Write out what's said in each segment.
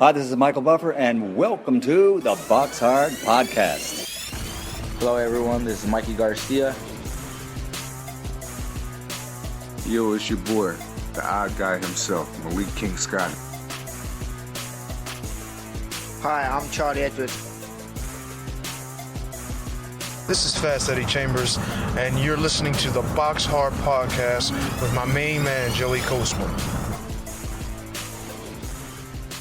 Hi, this is Michael Buffer, and welcome to the BoxHard Podcast. Hello, everyone. This is Mikey Garcia. Yo, it's your boy, the odd guy himself, Malik King Scott. Hi, I'm Charlie Edwards. This is Fast Eddie Chambers, and you're listening to the BoxHard Podcast with my main man, Joey Coastman.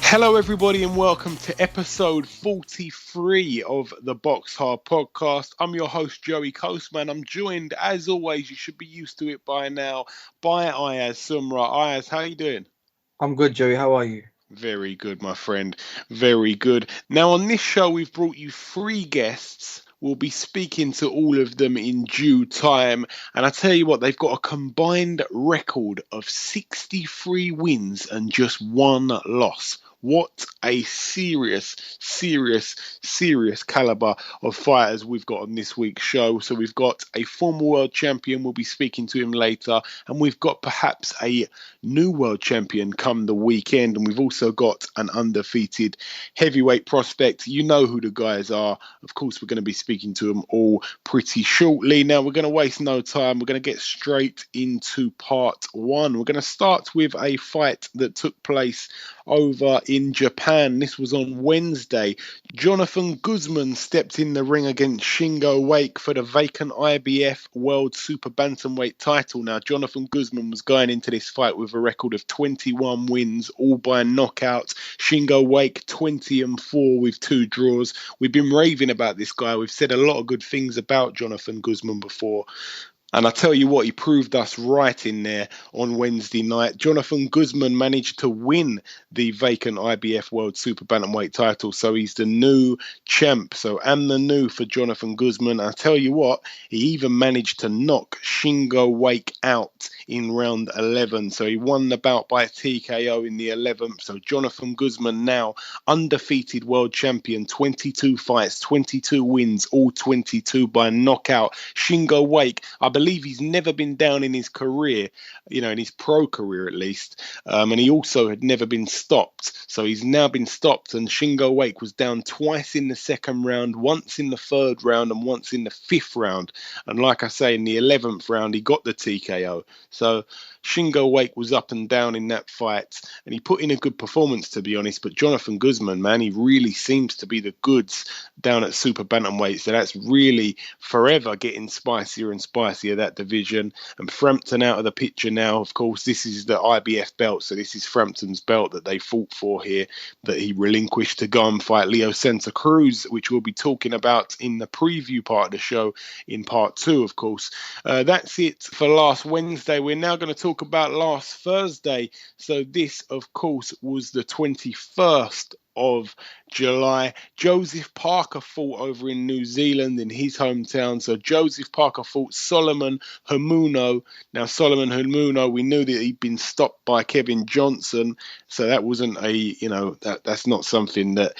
Hello, everybody, and welcome to episode 43 of the BoxHard Podcast. I'm your host, Joey Coastman. I'm joined, as always, you should be used to it by now, by Ayaz Sumra. Ayaz, how are you doing? I'm good, Joey. How are you? Very good, my friend. Very good. Now, on this show, we've brought you 3 guests. We'll be speaking to all of them in due time. And I tell you what, they've got a combined record of 63 wins and just 1 loss. What a serious caliber of fighters we've got on this week's show. So we've got a former world champion, we'll be speaking to him later, and we've got perhaps a new world champion come the weekend, and we've also got an undefeated heavyweight prospect. You know who the guys are. Of course, we're going to be speaking to them all pretty shortly. Now, we're going to waste no time. We're going to get straight into part 1. We're going to start with a fight that took place over in Japan. This was on Wednesday. Jonathan Guzman stepped in the ring against Shingo Wake for the vacant IBF World Super Bantamweight title. Now, Jonathan Guzman was going into this fight with a record of 21 wins, all by knockout. Shingo Wake 20-4 with 2 draws. We've been raving about this guy. We've said a lot of good things about Jonathan Guzman before. And I tell you what, he proved us right in there on Wednesday night. Jonathan Guzman managed to win the vacant IBF World Super Bantamweight title. So he's the new champ. So I'm the new for Jonathan Guzman. I tell you what, he even managed to knock Shingo Wake out in round 11. So he won the bout by TKO in the 11th. So Jonathan Guzman now undefeated world champion, 22 fights, 22 wins, all 22 by knockout. Shingo Wake, I believe he's never been down in his career, in his pro career at least. And he also had never been stopped. So he's now been stopped. And Shingo Wake was down twice in the second round, once in the 3rd round and once in the 5th round. And like I say, in the 11th round, he got the TKO. So Shingo Wake was up and down in that fight, and he put in a good performance, to be honest. But Jonathan Guzman, man, he really seems to be the goods down at Super Bantamweight. So that's really forever getting spicier and spicier, that division. And Frampton out of the picture now. Of course, this is the IBF belt, so this is Frampton's belt that they fought for here, that he relinquished to go and fight Leo Santa Cruz, which we'll be talking about in the preview part of the show in part 2, of course. That's it for last Wednesday. We're now going to talk about last Thursday. So this, of course, was the 21st of July. Joseph Parker fought over in New Zealand in his hometown. So Joseph Parker fought Solomon Hamuno. Now Solomon Hamuno, we knew that he'd been stopped by Kevin Johnson, so that wasn't that's not something that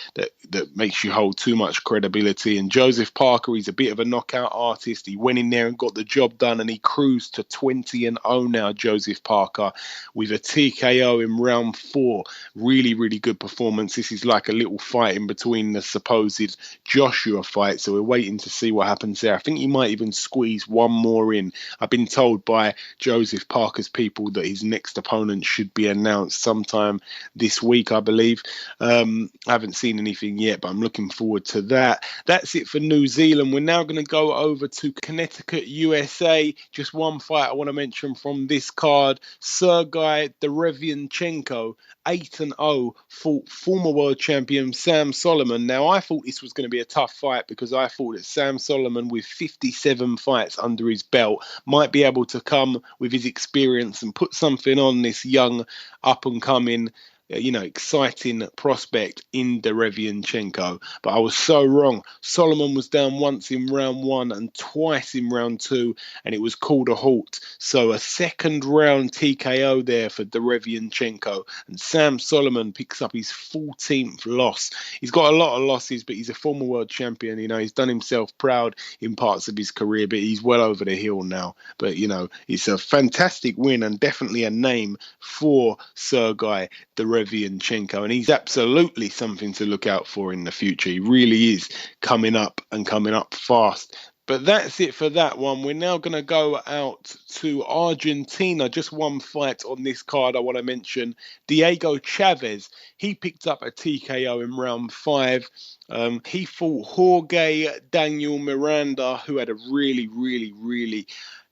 makes you hold too much credibility. And Joseph Parker, he's a bit of a knockout artist. He went in there and got the job done, and he cruised to 20-0 now, Joseph Parker, with a TKO in round 4. Really, really good performance. This is like a little fight in between the supposed Joshua fight, so we're waiting to see what happens there. I think he might even squeeze one more in. I've been told by Joseph Parker's people that his next opponent should be announced sometime this week, I believe. I haven't seen anything yet, but I'm looking forward to that. That's it for New Zealand. We're now going to go over to Connecticut, USA. Just one fight I want to mention from this card. Sergey Derevianchenko, 8-0, fought former world champion Sam Solomon. Now, I thought this was going to be a tough fight because I thought that Sam Solomon, with 57 fights under his belt, might be able to come with his experience and put something on this young, up-and-coming, exciting prospect in Derevianchenko. But I was so wrong. Solomon was down once in round 1 and twice in round 2, and it was called a halt. So a 2nd round TKO there for Derevianchenko, and Sam Solomon picks up his 14th loss. He's got a lot of losses, but he's a former world champion. He's done himself proud in parts of his career, but he's well over the hill now. But, it's a fantastic win and definitely a name for Sergey Derevianchenko. Derevianchenko, and he's absolutely something to look out for in the future. He really is coming up and coming up fast. But that's it for that one. We're now going to go out to Argentina. Just one fight on this card I want to mention. Diego Chavez, he picked up a TKO in round 5. He fought Jorge Daniel Miranda, who had a really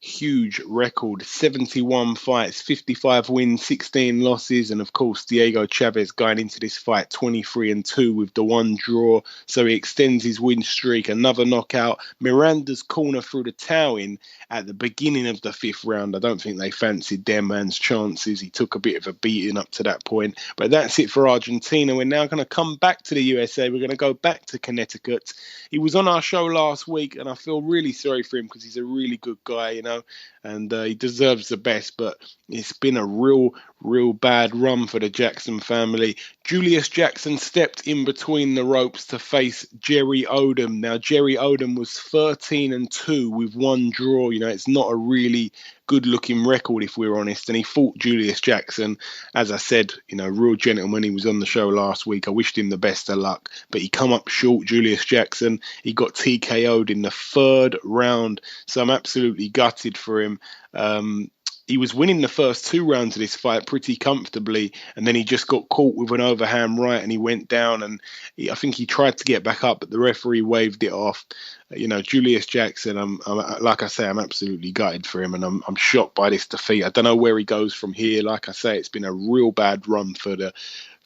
huge record. 71 fights, 55 wins, 16 losses. And of course, Diego Chavez going into this fight 23-2 with the 1 draw. So he extends his win streak. Another knockout. Miranda's corner threw the towel in at the beginning of the 5th round. I don't think they fancied their man's chances. He took a bit of a beating up to that point. But that's it for Argentina. We're now going to come back to the USA. We're going to go back to Connecticut. He was on our show last week, and I feel really sorry for him because he's a really good guy, you know, and he deserves the best. But it's been a real bad run for the Jackson family. Julius Jackson stepped in between the ropes to face Jerry Odom. Now, Jerry Odom was 13-2 with 1 draw. You know, it's not a really good-looking record, if we're honest. And he fought Julius Jackson. As I said, you know, real gentleman. He was on the show last week. I wished him the best of luck. But he come up short, Julius Jackson. He got TKO'd in the 3rd round. So I'm absolutely gutted for him. He was winning the first 2 rounds of this fight pretty comfortably, and then he just got caught with an overhand right and he went down, and I think he tried to get back up, but the referee waved it off. You know, Julius Jackson, I'm like I say, I'm absolutely gutted for him, and I'm shocked by this defeat. I don't know where he goes from here. Like I say, it's been a real bad run for the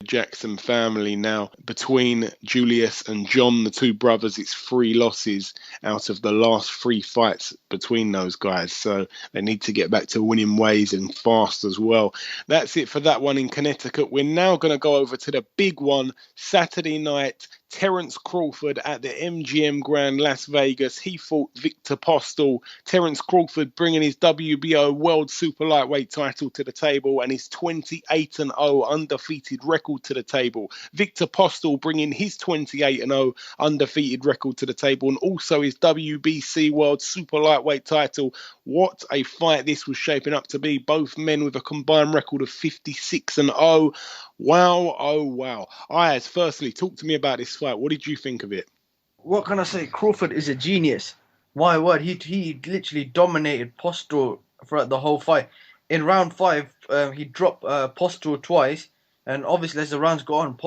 Jackson family now. Between Julius and John, the 2 brothers, it's 3 losses out of the last 3 fights between those guys. So they need to get back to winning ways and fast as well. That's it for that one in Connecticut. We're now going to go over to the big one, Saturday night. Terence Crawford at the MGM Grand Las Vegas. He fought Victor Postol. Terence Crawford bringing his WBO World Super Lightweight title to the table and his 28-0 undefeated record to the table. Victor Postol bringing his 28-0 undefeated record to the table and also his WBC World Super Lightweight title. What a fight this was shaping up to be. Both men with a combined record of 56-0. Wow, oh wow. Ayaz, firstly, talk to me about this fight. What did you think of it? What can I say? Crawford is a genius. My word, he literally dominated Postol throughout the whole fight. In round 5, he dropped Postol twice, and obviously as the rounds go on,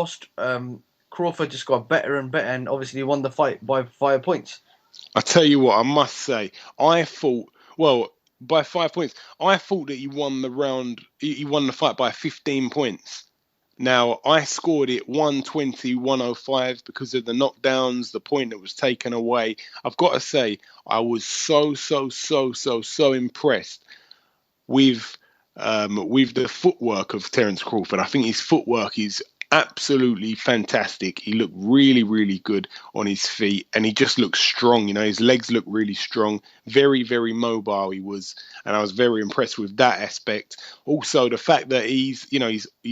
Crawford just got better and better, and obviously won the fight by 5 points. I tell you what, I must say, I thought, well, by 5 points, I thought that he won the fight by 15 points. Now, I scored it 120-105 because of the knockdowns, the point that was taken away. I've got to say, I was so impressed with the footwork of Terence Crawford. I think his footwork is absolutely fantastic. He looked really good on his feet, and he just looked strong. You know, his legs look really strong. Very mobile he was, and I was very impressed with that aspect. Also, the fact that he's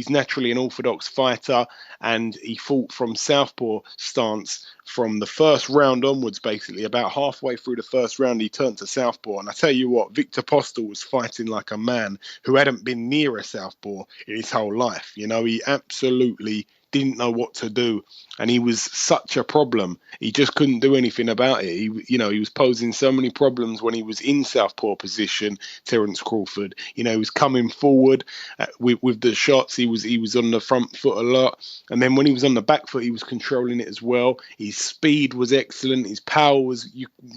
naturally an orthodox fighter, and he fought from southpaw stance from the first round onwards. Basically, about halfway through the first round, he turned to southpaw. And I tell you what, Victor Postol was fighting like a man who hadn't been near a southpaw in his whole life. You know, he absolutely didn't know what to do, and he was such a problem. He just couldn't do anything about it. He was posing so many problems when he was in southpaw position. Terence Crawford, he was coming forward with the shots. He was on the front foot a lot, and then when he was on the back foot, he was controlling it as well. His speed was excellent. His power was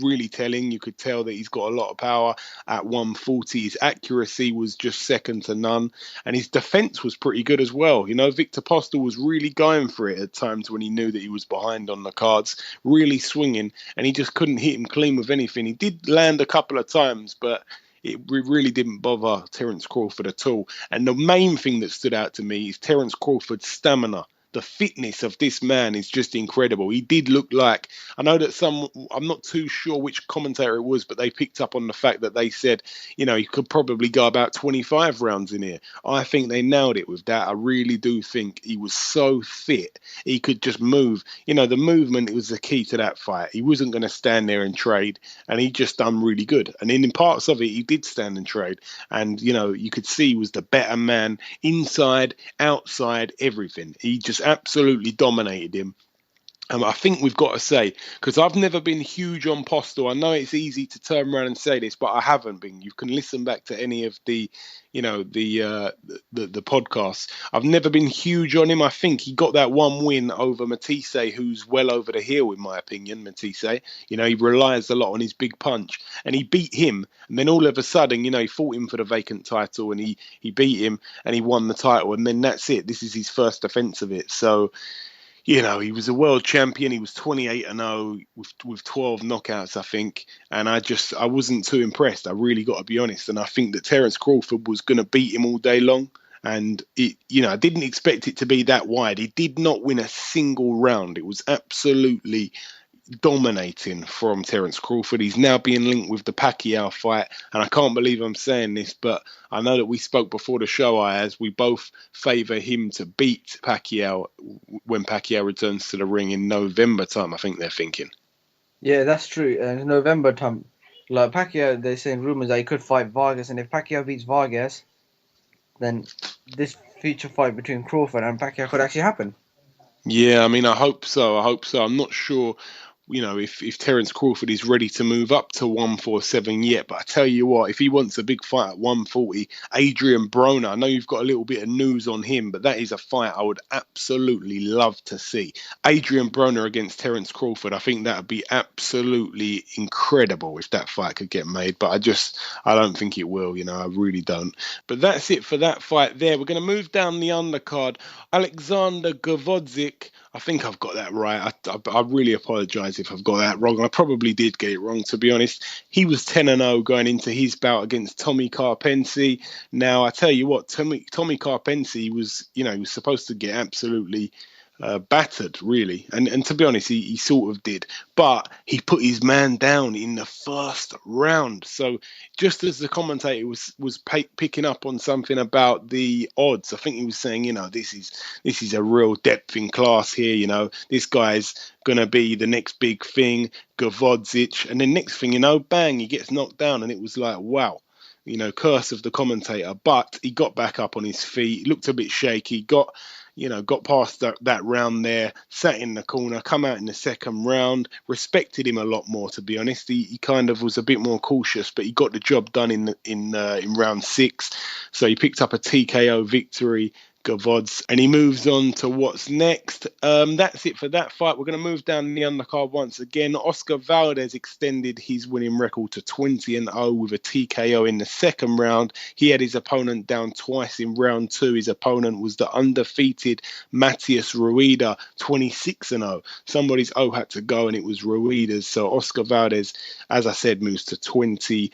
really telling. You could tell that he's got a lot of power at 140. His accuracy was just second to none, and his defense was pretty good as well. Victor Postol was really going for it at times when he knew that he was behind on the cards, really swinging, and he just couldn't hit him clean with anything. He did land a couple of times, but it really didn't bother Terence Crawford at all. And the main thing that stood out to me is Terence Crawford's stamina. the fitness of this man is just incredible. He did look like, I know that I'm not too sure which commentator it was, but they picked up on the fact that they said, he could probably go about 25 rounds in here. I think they nailed it with that. I really do think he was so fit. He could just move. The movement was the key to that fight. He wasn't going to stand there and trade, and he just done really good. And in parts of it, he did stand and trade. And, you could see he was the better man inside, outside, everything. He just absolutely dominated him. I think we've got to say, because I've never been huge on Postal. I know it's easy to turn around and say this, but I haven't been. You can listen back to any of the podcasts. I've never been huge on him. I think he got that one win over Matisse, who's well over the hill, in my opinion. Matisse, he relies a lot on his big punch, and he beat him. And then all of a sudden, he fought him for the vacant title, and he beat him, and he won the title. And then that's it. This is his first defense of it. So, he was a world champion. He was 28-0 with 12 knockouts, I think. And I wasn't too impressed. I really got to be honest. And I think that Terence Crawford was going to beat him all day long. And I didn't expect it to be that wide. He did not win a single round. It was absolutely dominating from Terence Crawford. He's now being linked with the Pacquiao fight, and I can't believe I'm saying this, but I know that we spoke before the show, Ayaz. We both favour him to beat Pacquiao when Pacquiao returns to the ring in November time, I think they're thinking. Yeah, that's true. November time. Like Pacquiao, they're saying rumours that he could fight Vargas, and if Pacquiao beats Vargas, then this future fight between Crawford and Pacquiao could actually happen. Yeah, I hope so. I'm not sure, if Terence Crawford is ready to move up to 147 yet. But I tell you what, if he wants a big fight at 140, Adrian Broner, I know you've got a little bit of news on him, but that is a fight I would absolutely love to see. Adrian Broner against Terence Crawford, I think that would be absolutely incredible if that fight could get made. But I don't think it will, I really don't. But that's it for that fight there. We're going to move down the undercard. Alexander Gavodzic, I think I've got that right. I really apologise if I've got that wrong. I probably did get it wrong, to be honest. He was 10-0 going into his bout against Tommy Carpensi. Now, I tell you what, Tommy Carpensi was, he was supposed to get absolutely battered, really. And to be honest, he sort of did. But he put his man down in the first round. So just as the commentator was picking up on something about the odds, I think he was saying, this is a real depth in class here. This guy's going to be the next big thing, Gavodzic. And then next thing bang, he gets knocked down. And it was like, wow. Curse of the commentator. But he got back up on his feet, looked a bit shaky, got past that round there, sat in the corner, come out in the second round, respected him a lot more, to be honest. He kind of was a bit more cautious, but he got the job done in round 6. So he picked up a TKO victory, Gavods, and he moves on to what's next. That's it for that fight. We're going to move down the undercard once again. Oscar Valdez extended his winning record to 20-0 with a TKO in the second round. He had his opponent down twice in round 2. His opponent was the undefeated Matias Rueda, 26-0. Somebody's O had to go, and it was Rueda's. So Oscar Valdez, as I said, moves to 20-0.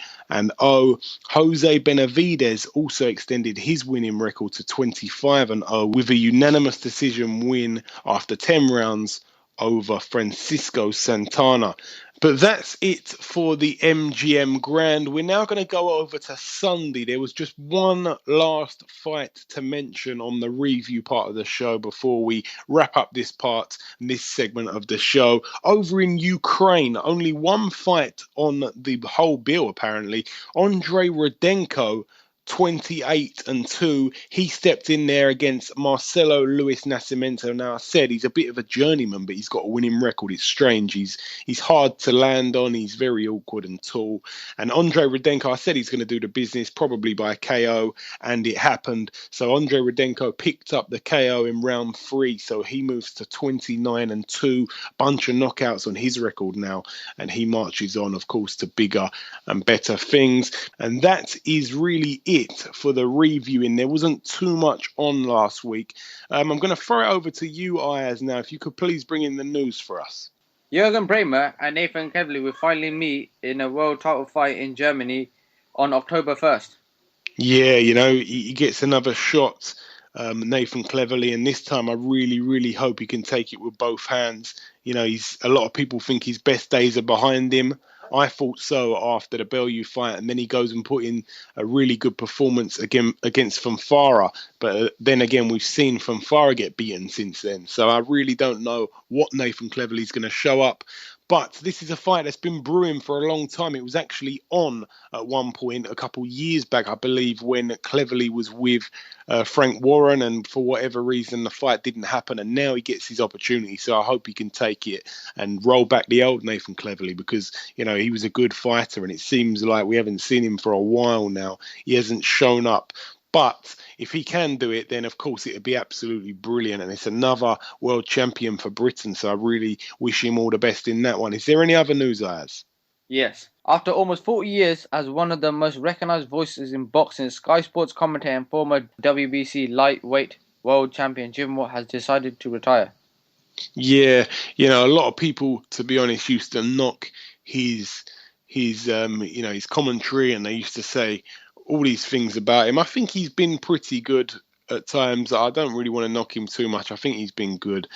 Jose Benavidez also extended his winning record to 25-0 with a unanimous decision win after 10 rounds over Francisco Santana. But that's it for the MGM Grand. We're now going to go over to Sunday. There was just one last fight to mention on the review part of the show before we wrap up this part, this segment of the show. Over in Ukraine, only one fight on the whole bill, apparently. Andrei Rudenko, 28-2. He stepped in there against Marcelo Luis Nascimento. Now, I said he's a bit of a journeyman, but he's got a winning record. It's strange. He's hard to land on. He's very awkward and tall. And Andrei Rudenko, I said he's going to do the business, probably by KO, and it happened. So Andrei Rudenko picked up the KO in round 3, so he moves to 29-2. Bunch of knockouts on his record now, and he marches on, of course, to bigger and better things. And that is really it for the reviewing. There wasn't too much on last week. I'm going to throw it over to you, Ayaz, now. If you could please bring in the news for us. Jürgen Bremer and Nathan Kevley will finally meet in a world title fight in Germany on October 1st. Yeah, he gets another shot Nathan Cleverly, and this time I really, really hope he can take it with both hands. You know, a lot of people think his best days are behind him. I thought so after the Bellew fight, and then he goes and put in a really good performance against Fonfara. But then again, we've seen Fonfara get beaten since then. So I really don't know what Nathan Cleverly's going to show up. But this is a fight that's been brewing for a long time. It was actually on at one point a couple years back, I believe, when Cleverly was with Frank Warren, and for whatever reason the fight didn't happen, and now he gets his opportunity. So I hope he can take it and roll back the old Nathan Cleverly, because, you know, he was a good fighter, and it seems like we haven't seen him for a while now. He hasn't shown up. But if he can do it, then of course it would be absolutely brilliant. And it's another world champion for Britain. So I really wish him all the best in that one. Is there any other news, Ayaz? Yes. After almost 40 years as one of the most recognised voices in boxing, Sky Sports commentator and former WBC Lightweight world champion Jim Watt has decided to retire. Yeah, you know, a lot of people, to be honest, used to knock his commentary, and they used to say all these things about him. I think he's been pretty good at times. I don't really want to knock him too much. I think he's been good.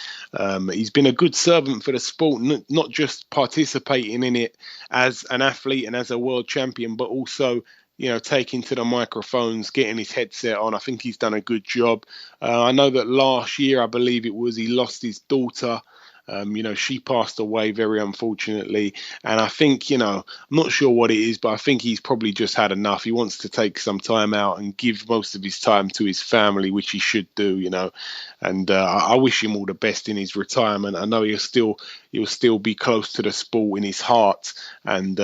He's been a good servant for the sport, not just participating in it as an athlete and as a world champion, but also, you know, taking to the microphones, getting his headset on. I think he's done a good job. I know that last year, I believe it was, he lost his daughter. She passed away very unfortunately. And I think, I'm not sure what it is, but I think he's probably just had enough. He wants to take some time out and give most of his time to his family, which he should do, And I wish him all the best in his retirement. I know he'll still be close to the sport in his heart. And,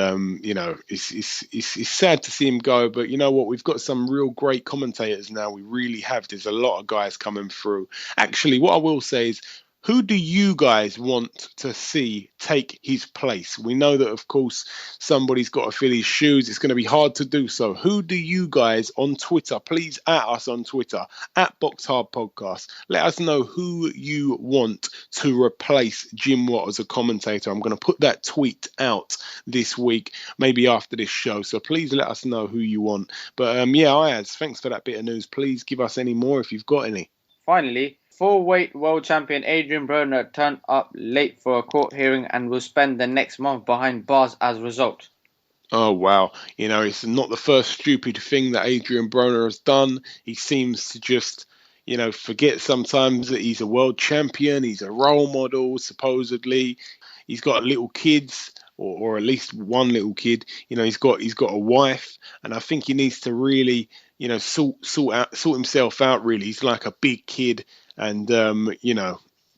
it's sad to see him go. But you know what? We've got some real great commentators now. We really have. There's a lot of guys coming through. Actually, what I will say is, who do you guys want to see take his place? We know that, of course, somebody's got to fill his shoes. It's going to be hard to do so. Who do you guys on Twitter, please at us on Twitter, at BoxHard Podcast, let us know who you want to replace Jim Watt as a commentator. I'm going to put that tweet out this week, maybe after this show. So please let us know who you want. But Ayaz, thanks for that bit of news. Please give us any more if you've got any. Finally, full-weight world champion Adrian Broner turned up late for a court hearing and will spend the next month behind bars as a result. Oh, wow. It's not the first stupid thing that Adrian Broner has done. He seems to just, forget sometimes that he's a world champion. He's a role model, supposedly. He's got little kids, or at least one little kid. He's got a wife, and I think he needs to really, sort himself out, really. He's like a big kid. And,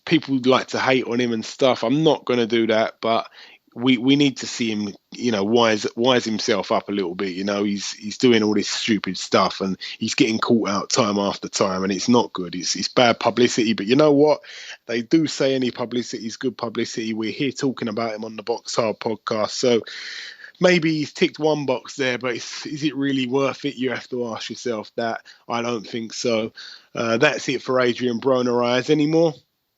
people like to hate on him and stuff. I'm not going to do that, but we need to see him, wise himself up a little bit. He's doing all this stupid stuff and he's getting caught out time after time, and it's not good. It's bad publicity. But you know what? They do say any publicity is good publicity. We're here talking about him on the BoxHard Podcast. So maybe he's ticked one box there, but is it really worth it? You have to ask yourself that. I don't think so. That's it for Adrian Broner. Ayaz, any more?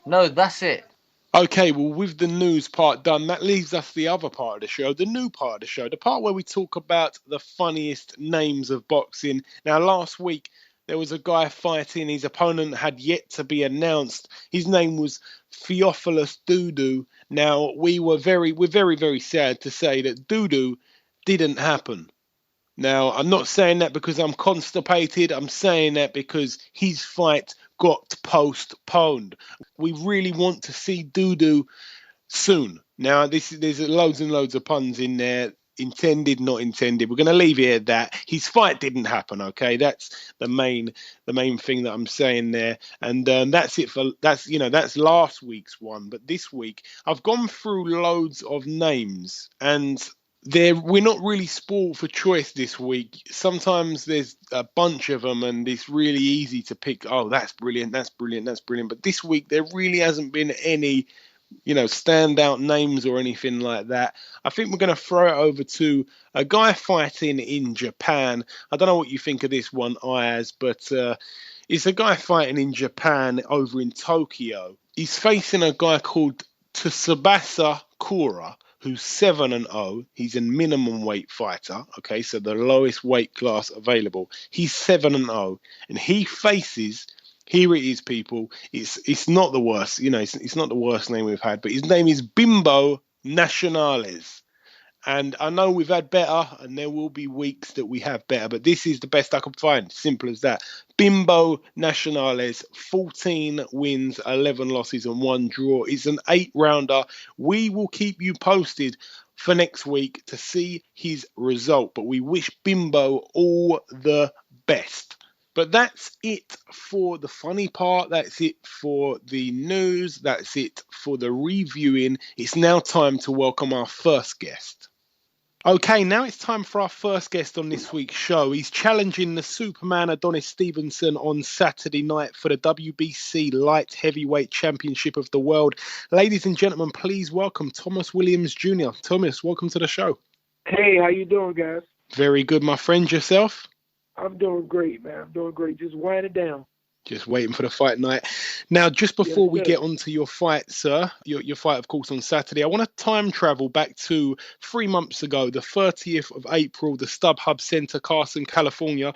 No, that's it. Okay, well, with the news part done, that leaves us the other part of the show, the new part of the show, the part where we talk about the funniest names of boxing. Now, last week, there was a guy fighting. His opponent had yet to be announced. His name was Theophilus Dudu. Now, we're very, very sad to say that Dudu didn't happen. Now, I'm not saying that because I'm constipated. I'm saying that because his fight got postponed. We really want to see Dudu soon. Now, there's loads and loads of puns in there. Intended, not intended. We're going to leave it at that. His fight didn't happen. Okay, that's the main thing that I'm saying there. And that's it for that's last week's one. But this week I've gone through loads of names, and we're not really spoiled for choice this week. Sometimes there's a bunch of them, and it's really easy to pick. Oh, that's brilliant. That's brilliant. That's brilliant. But this week there really hasn't been any standout names or anything like that. I think we're going to throw it over to a guy fighting in Japan. I don't know what you think of this one, Ayaz, but it's a guy fighting in Japan over in Tokyo. He's facing a guy called Tsubasa Kura, who's 7-0. He's a minimum weight fighter. Okay, so the lowest weight class available. He's 7-0, and he faces Here it is, people. It's not the worst. You know, it's not the worst name we've had, but his name is Bimbo Nacionales. And I know we've had better, and there will be weeks that we have better, but this is the best I could find. Simple as that. Bimbo Nacionales, 14 wins, 11 losses, and 1 draw. It's an 8-rounder. We will keep you posted for next week to see his result, but we wish Bimbo all the best. But that's it for the funny part. That's it for the news. That's it for the reviewing. It's now time to welcome our first guest. Okay, now it's time for our first guest on this week's show. He's challenging the Superman Adonis Stevenson on Saturday night for the WBC Light-Heavyweight Championship of the World. Ladies and gentlemen, please welcome Thomas Williams Jr. Thomas, welcome to the show. Hey, how you doing, guys? Very good, my friend. Yourself? I'm doing great, man. I'm doing great. Just winding down. Just waiting for the fight night. Now, just before we get on to your fight, sir, your fight, of course, on Saturday, I want to time travel back to 3 months ago, the 30th of April, the StubHub Center, Carson, California.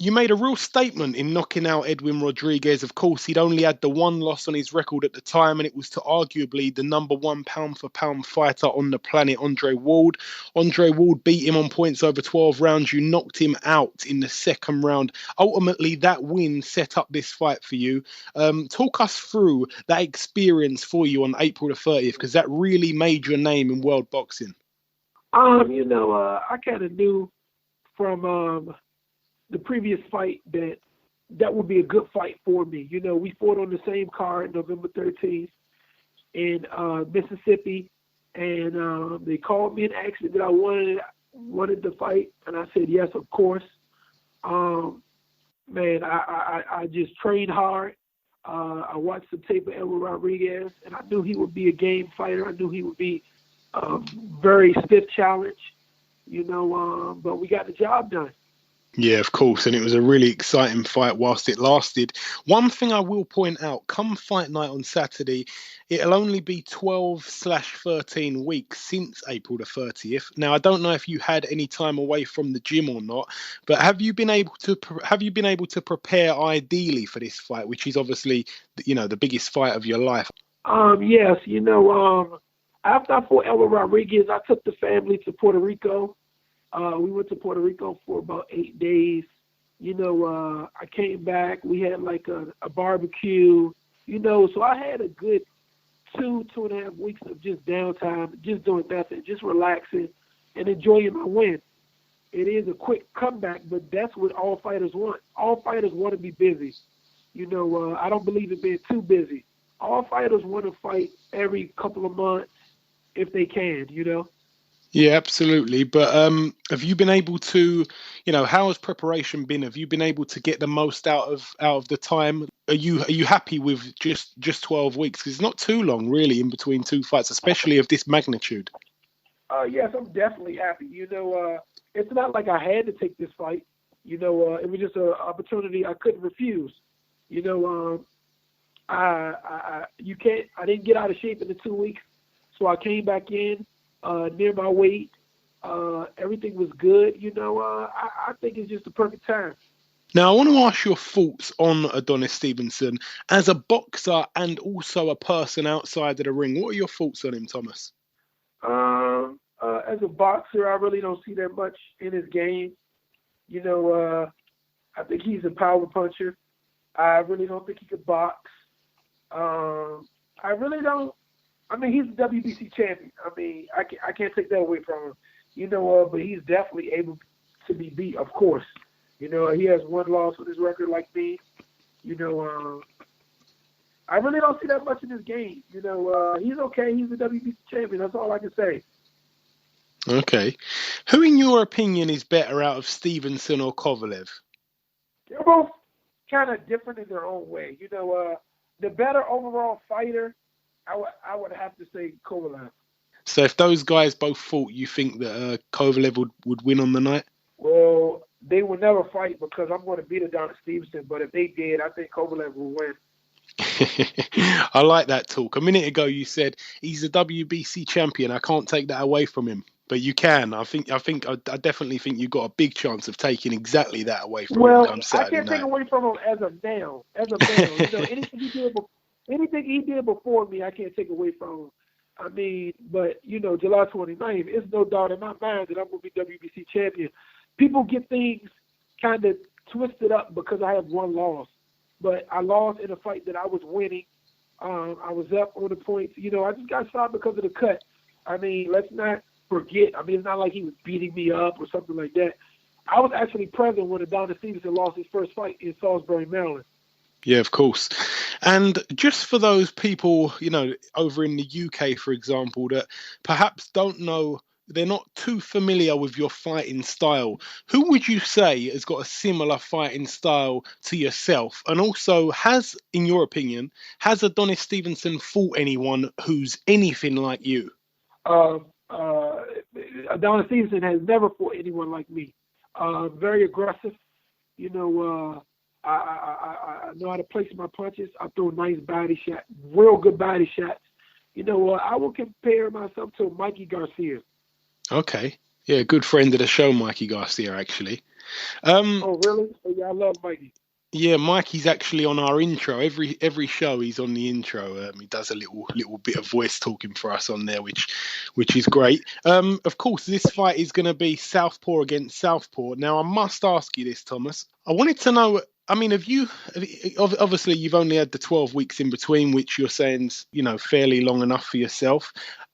You made a real statement in knocking out Edwin Rodriguez. Of course, he'd only had the 1 loss on his record at the time, and it was to arguably the number 1 pound-for-pound fighter on the planet, Andre Ward. Andre Ward beat him on points over 12 rounds. You knocked him out in the 2nd round. Ultimately, that win set up this fight for you. Talk us through that experience for you on April the 30th, because that really made your name in world boxing. I kind of knew from the previous fight that would be a good fight for me. You know, we fought on the same card November 13th in Mississippi, and they called me and asked me that I wanted the fight, and I said yes, of course. Man, I just trained hard. I watched the tape of Edwin Rodriguez, and I knew he would be a game fighter. I knew he would be a very stiff challenge, but we got the job done. Yeah, of course, and it was a really exciting fight whilst it lasted. One thing I will point out, come fight night on Saturday, it'll only be 12/13 weeks since April the 30th. Now, I don't know if you had any time away from the gym or not, but have you been able to prepare ideally for this fight, which is obviously, the biggest fight of your life? Yes, after I fought Edwin Rodriguez, I took the family to Puerto Rico. We went to Puerto Rico for about 8 days. I came back. We had like a barbecue, so I had a good 2.5 weeks of just downtime, just doing nothing, just relaxing and enjoying my win. It is a quick comeback, but that's what all fighters want. All fighters want to be busy. I don't believe in being too busy. All fighters want to fight every couple of months if they can, Yeah, absolutely. But have you been able to, how has preparation been? Have you been able to get the most out of the time? Are you happy with just 12 weeks? Because it's not too long, really, in between 2 fights, especially of this magnitude. Yes, I'm definitely happy. It's not like I had to take this fight. It was just an opportunity I couldn't refuse. I didn't get out of shape in the 2 weeks, so I came back in. Near my weight, everything was good. I think it's just the perfect time. Now, I want to ask your thoughts on Adonis Stevenson as a boxer and also a person outside of the ring. What are your thoughts on him, Thomas? As a boxer, I really don't see that much in his game. I think he's a power puncher. I really don't think he could box. I really don't. He's the WBC champion. I can't take that away from him. But he's definitely able to be beat, of course. He has 1 loss on his record like me. I really don't see that much in his game. He's okay. He's the WBC champion. That's all I can say. Okay. Who, in your opinion, is better out of Stevenson or Kovalev? They're both kind of different in their own way. The better overall fighter, I would have to say Kovalev. So if those guys both fought, you think that Kovalev would win on the night? Well, they would never fight because I'm going to beat Adonis Stevenson. But if they did, I think Kovalev will win. I like that talk. A minute ago, you said he's a WBC champion. I can't take that away from him. but you can. I definitely think you got a big chance of taking exactly that away from him Well, come I Saturday can't take night. away from him as of now. Anything he did before me, I can't take away from him. I mean, but July 29th, it's no doubt in my mind that I'm gonna be WBC champion. People get things kind of twisted up because I have one loss, but I lost in a fight that I was winning. I was up on the points. I just got stopped because of the cut. I mean, let's not forget. I mean, it's not like he was beating me up or something like that. I was actually present when Adonis Stevenson lost his first fight in Salisbury, Maryland. Yeah, of course. And just for those people, over in the UK, for example, that perhaps don't know, they're not too familiar with your fighting style, who would you say has got a similar fighting style to yourself? And also, in your opinion, has Adonis Stevenson fought anyone who's anything like you? Adonis Stevenson has never fought anyone like me. Very aggressive. I know how to place my punches. I throw nice body shots, real good body shots. I will compare myself to Mikey Garcia. Okay. Yeah, good friend of the show, Mikey Garcia, actually. Oh, really? Oh, yeah, I love Mikey. Yeah, Mikey's actually on our intro. Every show he's on the intro. He does a little bit of voice talking for us on there, which is great. Of course, this fight is going to be Southpaw against Southpaw. Now, I must ask you this, Thomas. I wanted to know. I mean, obviously you've only had the 12 weeks in between, which you're saying's fairly long enough for yourself.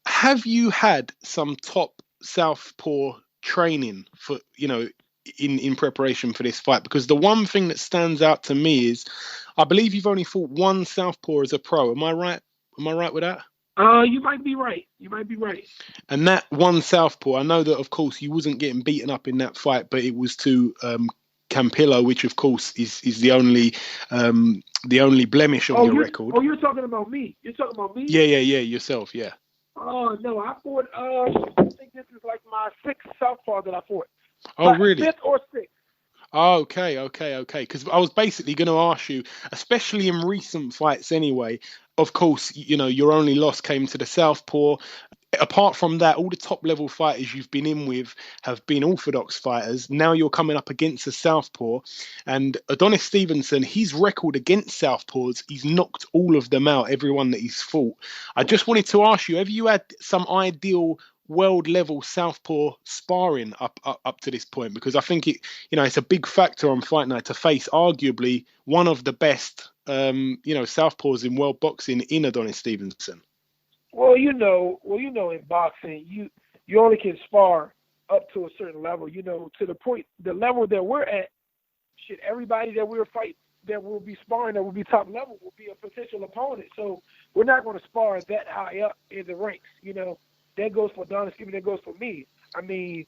Have you had some top Southpaw training for in preparation for this fight? Because the one thing that stands out to me is I believe you've only fought one Southpaw as a pro. Am I right with that? You might be right. And that one Southpaw, I know that of course you wasn't getting beaten up in that fight, but it was to Campillo, which of course is the only blemish on your record. Oh, you're talking about me. Yeah, yourself, yeah. Oh no, I fought. I think this is like my sixth Southpaw that I fought. Oh, really? Fifth or sixth. Oh, okay. Because I was basically going to ask you, especially in recent fights anyway, of course, your only loss came to the Southpaw. Apart from that, all the top level fighters you've been in with have been orthodox fighters. Now you're coming up against a Southpaw, and Adonis Stevenson, his record against Southpaws, he's knocked all of them out, everyone that he's fought. I just wanted to ask you, have you had some ideal world level Southpaw sparring up to this point? Because I think it's a big factor on fight night to face arguably one of the best Southpaws in world boxing in Adonis Stevenson. Well, in boxing, you only can spar up to a certain level. To the point, the level that we're at, everybody that we'll fight, that will be sparring, that will be top level, will be a potential opponent. So we're not going to spar that high up in the ranks. That goes for Adonis Stevenson, that goes for me. I mean,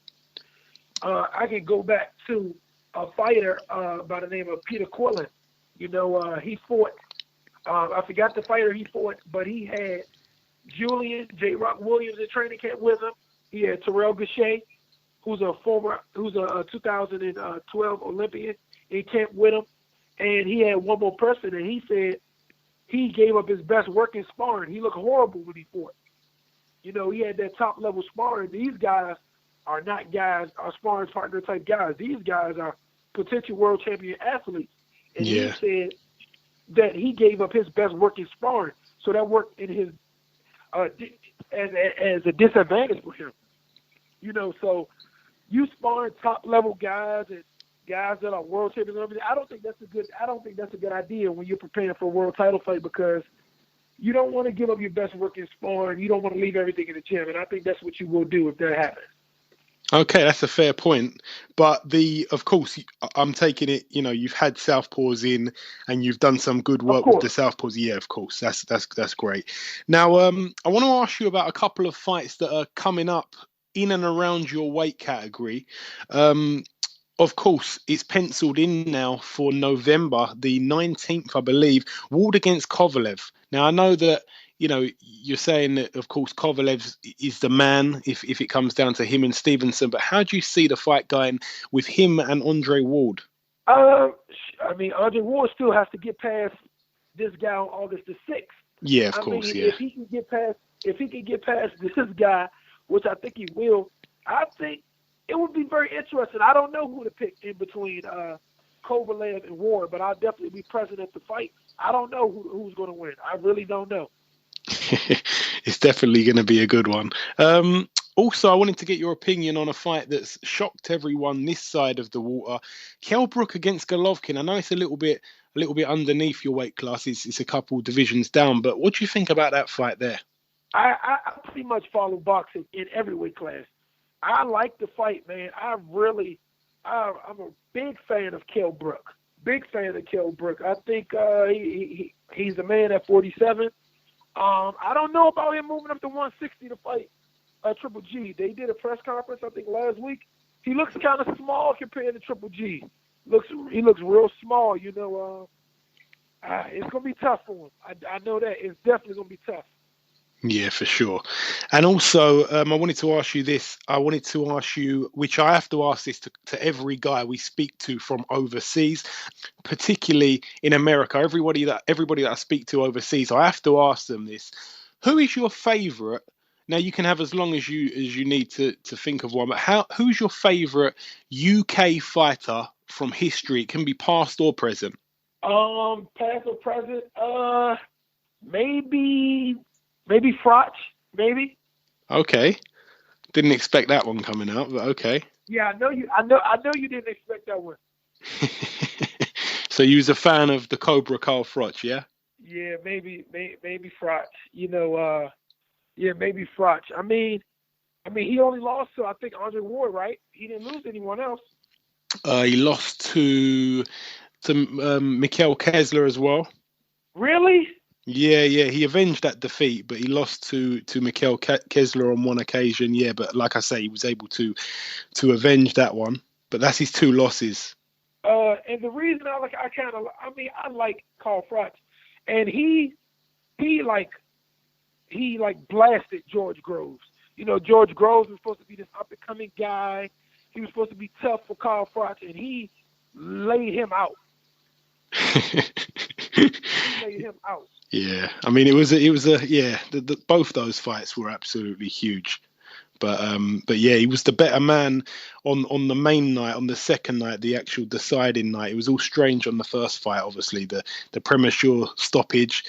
I can go back to a fighter by the name of Peter Quillen. He fought. I forgot the fighter he fought, but he had Julian J. Rock Williams in training camp with him. He had Terrell Gachet, who's a 2012 Olympian, in camp with him. And he had one more person, and he said he gave up his best work in sparring. He looked horrible when he fought. He had that top level sparring. These guys are not guys, are sparring partner type guys. These guys are potential world champion athletes. And he said that he gave up his best work in sparring. So that worked in his as a disadvantage for him. So you sparring top level guys and guys that are world champions and everything. I don't think that's a good idea when you're preparing for a world title fight, because you don't want to give up your best work in sparring. You don't want to leave everything in the gym, and I think that's what you will do if that happens. Okay, that's a fair point. But of course, I'm taking it, you've had Southpaws in and you've done some good work with the Southpaws. Yeah, of course. That's great. Now, I want to ask you about a couple of fights that are coming up in and around your weight category. Of course, it's penciled in now for November the 19th, I believe, Ward against Kovalev. Now, I know that, you're saying that, of course, Kovalev is the man if it comes down to him and Stevenson. But how do you see the fight going with him and Andre Ward? Andre Ward still has to get past this guy on August the 6th. Yeah, of course, yeah. If he can get past this guy, which I think he will, I think it would be very interesting. I don't know who to pick in between Kovalev and Ward, but I'll definitely be present at the fight. I don't know who's going to win. I really don't know. It's definitely going to be a good one. Also, I wanted to get your opinion on a fight that's shocked everyone this side of the water. Kell Brook against Golovkin. I know it's a little bit underneath your weight class. It's a couple divisions down, but what do you think about that fight there? I pretty much follow boxing in every weight class. I like the fight, man. I'm a big fan of Kell Brook. Big fan of Kell Brook. I think he's the man at 47. I don't know about him moving up to 160 to fight Triple G. They did a press conference, I think, last week. He looks kind of small compared to Triple G. He looks real small, you know. It's going to be tough for him. I know that. It's definitely going to be tough. Yeah, for sure. And also, I wanted to ask you this. I wanted to ask you, which I have to ask this to every guy we speak to from overseas, particularly in America. Everybody that I speak to overseas, I have to ask them this. Who is your favourite? Now, you can have as long as you need to think of one, but who's your favourite UK fighter from history? It can be past or present. Past or present? Maybe Froch, maybe. Okay. Didn't expect that one coming out, but okay. Yeah, I know you didn't expect that one. So you was a fan of the Cobra Carl Froch, yeah? Yeah, maybe Froch. You know, maybe Froch. I mean, he only lost to, I think, Andre Ward, right? He didn't lose to anyone else. He lost to Mikhail Kessler as well. Really? Yeah, he avenged that defeat, but he lost to Mikhail Kessler on one occasion. Yeah, but like I say, he was able to avenge that one. But that's his two losses. And the reason I like Carl Froch, and he blasted George Groves. You know, George Groves was supposed to be this up and coming guy. He was supposed to be tough for Carl Froch, and he laid him out. Yeah, I mean, both those fights were absolutely huge, but yeah, he was the better man on the main night. On the second night, the actual deciding night, it was all strange on the first fight, obviously the premature stoppage,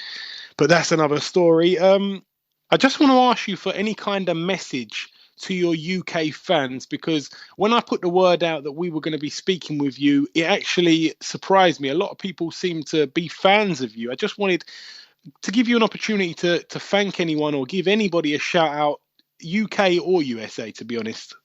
but that's another story. I just want to ask you for any kind of message to your UK fans, because when I put the word out that we were going to be speaking with you, it actually surprised me. A lot of people seem to be fans of you. I just wanted to give you an opportunity to thank anyone or give anybody a shout out, UK or USA, to be honest.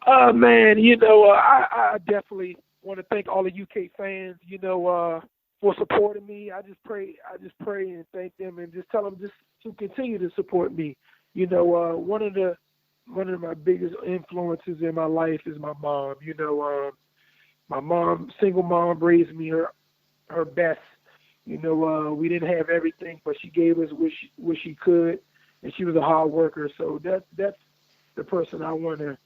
Man, you know, I definitely want to thank all the UK fans, you know, for supporting me. I just pray and thank them and just tell them just to continue to support me. You know, one of my biggest influences in my life is my mom. You know, my mom, single mom, raised me her best. You know, we didn't have everything, but she gave us what she could, and she was a hard worker. So that's the person I want to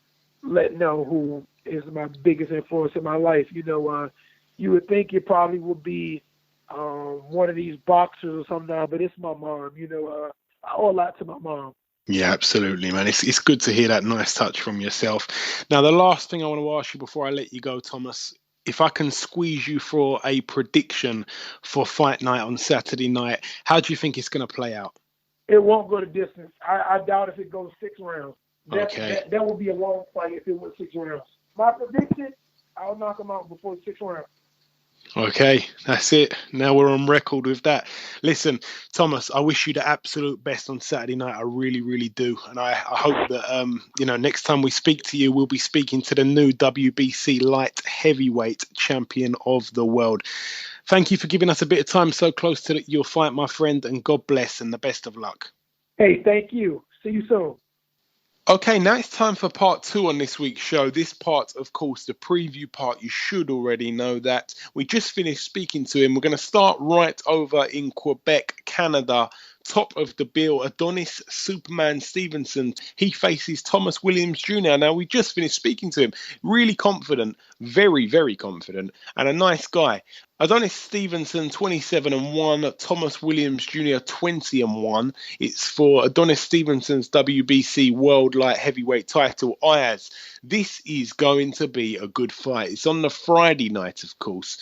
let know who is my biggest influence in my life. You know, you would think it probably would be one of these boxers or something now, but it's my mom. You know, I owe a lot to my mom. Yeah, absolutely, man. It's good to hear that nice touch from yourself. Now, the last thing I want to ask you before I let you go, Thomas, if I can squeeze you for a prediction for fight night on Saturday night, how do you think it's going to play out? It won't go the distance. I doubt if it goes 6 rounds. That would be a long fight if it went 6 rounds. My prediction, I'll knock him out before 6 rounds. Okay, that's it. Now we're on record with that. Listen, Thomas, I wish you the absolute best on Saturday night. I really, really do. And I hope that, next time we speak to you, we'll be speaking to the new WBC Light-Heavyweight champion of the world. Thank you for giving us a bit of time so close to your fight, my friend, and God bless and the best of luck. Hey, thank you. See you soon. Okay, now it's time for part 2 on this week's show. This part, of course, the preview part, you should already know that. We just finished speaking to him. We're going to start right over in Quebec, Canada. Top of the bill, Adonis Superman Stevenson. He faces Thomas Williams Jr. Now, we just finished speaking to him. Really confident, very, very confident, and a nice guy. Adonis Stevenson 27-1, Thomas Williams Jr. 20-1. It's for Adonis Stevenson's WBC World Light Heavyweight title. Ayaz, this is going to be a good fight. It's on the Friday night, of course.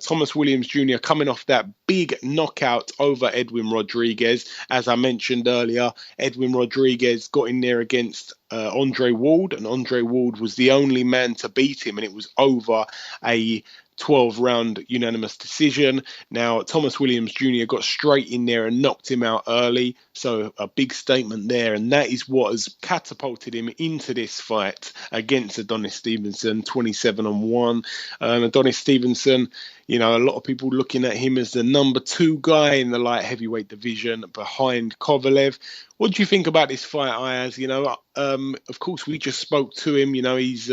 Thomas Williams Jr. coming off that big knockout over Edwin Rodriguez. As I mentioned earlier, Edwin Rodriguez got in there against Andre Ward, and Andre Ward was the only man to beat him, and it was over a 12-round unanimous decision. Now, Thomas Williams Jr. got straight in there and knocked him out early, so a big statement there, and that is what has catapulted him into this fight against Adonis Stevenson, 27-1. Adonis Stevenson, you know, a lot of people looking at him as the number 2 guy in the light heavyweight division behind Kovalev. What do you think about this fight, Ayaz? You know, of course, we just spoke to him. You know, he's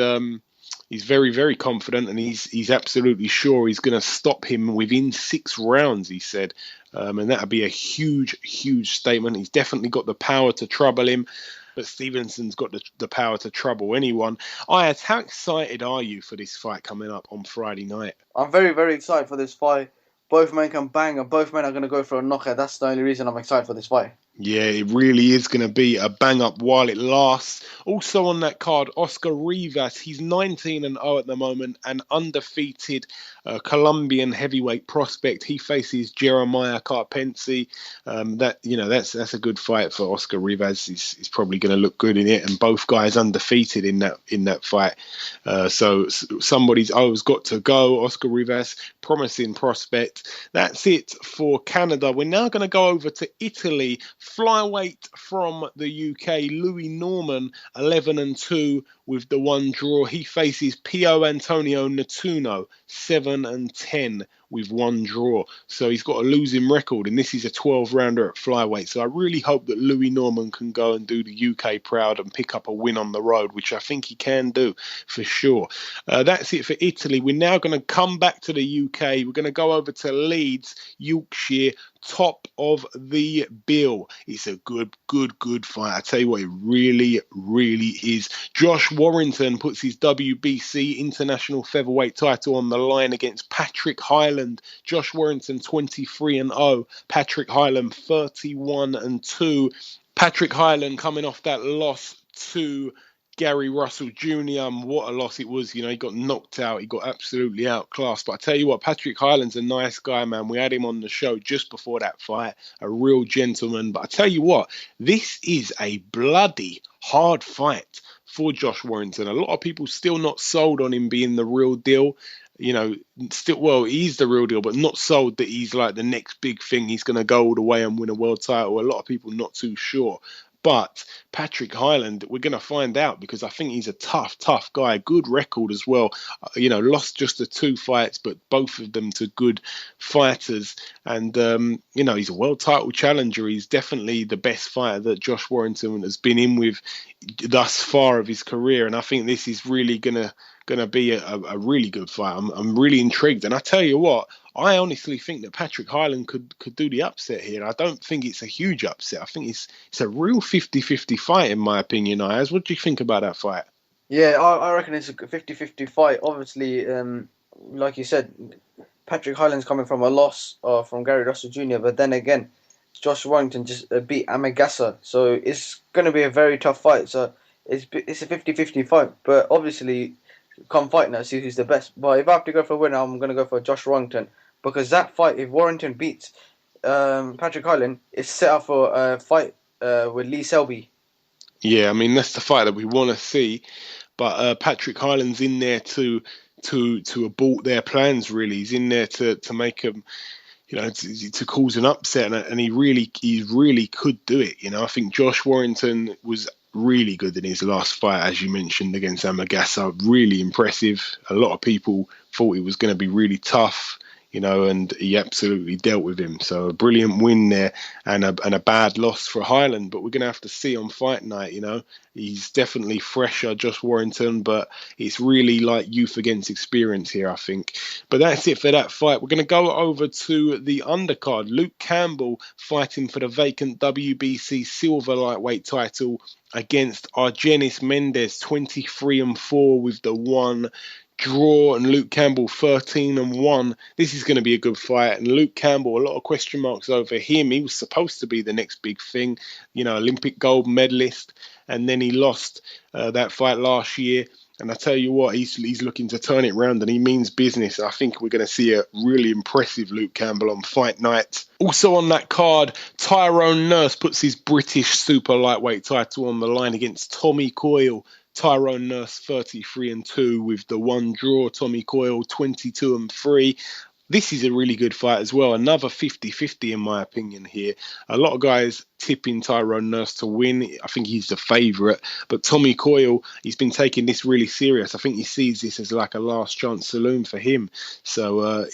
very, very confident, and he's absolutely sure he's going to stop him within 6 rounds, he said. And that would be a huge, huge statement. He's definitely got the power to trouble him, but Stevenson's got the power to trouble anyone. Ayaz, how excited are you for this fight coming up on Friday night? I'm very, very excited for this fight. Both men can bang, and both men are going to go for a knockout. That's the only reason I'm excited for this fight. Yeah, it really is going to be a bang-up while it lasts. Also on that card, Oscar Rivas. He's 19-0 at the moment, an undefeated Colombian heavyweight prospect. He faces Jeremiah Carpensi. That's a good fight for Oscar Rivas. He's probably going to look good in it, and both guys undefeated in that fight. So somebody's always got to go. Oscar Rivas, promising prospect. That's it for Canada. We're now going to go over to Italy. Flyweight from the UK, Louis Norman, 11-2 with the 1 draw. He faces Pio Antonio Nettuno, 7-10 with 1 draw. So he's got a losing record, and this is a 12-rounder at flyweight. So I really hope that Louis Norman can go and do the UK proud and pick up a win on the road, which I think he can do for sure. That's it for Italy. We're now going to come back to the UK. We're going to go over to Leeds, Yorkshire. Top of the bill. It's a good fight. I tell you what, it really, really is. Josh Warrington puts his WBC International Featherweight title on the line against Patrick Hyland. Josh Warrington 23-0. Patrick Hyland 31-2. Patrick Hyland coming off that loss to Gary Russell Jr. and what a loss it was. You know, he got knocked out. He got absolutely outclassed. But I tell you what, Patrick Hyland's a nice guy, man. We had him on the show just before that fight. A real gentleman. But I tell you what, this is a bloody hard fight for Josh Warrington. A lot of people still not sold on him being the real deal. You know, he's the real deal, but not sold that he's like the next big thing. He's going to go all the way and win a world title. A lot of people not too sure. But Patrick Hyland, we're going to find out, because I think he's a tough guy. Good record as well. Lost just the 2 fights, but both of them to good fighters. And, he's a world title challenger. He's definitely the best fighter that Josh Warrington has been in with thus far of his career. And I think this is really going to be a really good fight. I'm really intrigued. And I tell you what, I honestly think that Patrick Hyland could do the upset here. I don't think it's a huge upset. I think it's a real 50-50 fight, in my opinion, Ayaz. What do you think about that fight? Yeah, I reckon it's a 50-50 fight. Obviously, like you said, Patrick Hyland's coming from a loss from Gary Russell Jr., but then again, Josh Warrington just beat Amagasa. So it's going to be a very tough fight. So it's a 50-50 fight. But obviously, come fight now, see who's the best. But if I have to go for a winner, I'm going to go for Josh Warrington. Because that fight, if Warrington beats Patrick Hyland, it's set up for a fight with Lee Selby. Yeah, I mean, that's the fight that we want to see. But Patrick Hyland's in there to abort their plans, really. He's in there to make them, to cause an upset. And he really could do it. You know, I think Josh Warrington was really good in his last fight, as you mentioned, against Amagasa. Really impressive. A lot of people thought it was going to be really tough. And he absolutely dealt with him. So a brilliant win there, and a bad loss for Hyland. But we're going to have to see on fight night. He's definitely fresher, Josh Warrington, but it's really like youth against experience here, I think. But that's it for that fight. We're going to go over to the undercard. Luke Campbell fighting for the vacant WBC silver lightweight title against Argenis Mendez, 23-4 with the 1 draw, and Luke Campbell 13-1. This is going to be a good fight. And Luke Campbell, a lot of question marks over him. He was supposed to be the next big thing, Olympic gold medalist, and then he lost that fight last year. And I tell you what, he's looking to turn it around, and he means business. I think we're going to see a really impressive Luke Campbell on fight night. Also on that card, Tyrone Nurse puts his British super lightweight title on the line against Tommy Coyle. Tyrone Nurse 33-2 with the one draw. Tommy Coyle 22-3. This is a really good fight as well. Another 50-50 in my opinion here. A lot of guys tipping Tyrone Nurse to win. I think he's the favourite. But Tommy Coyle, he's been taking this really serious. I think he sees this as like a last chance saloon for him. So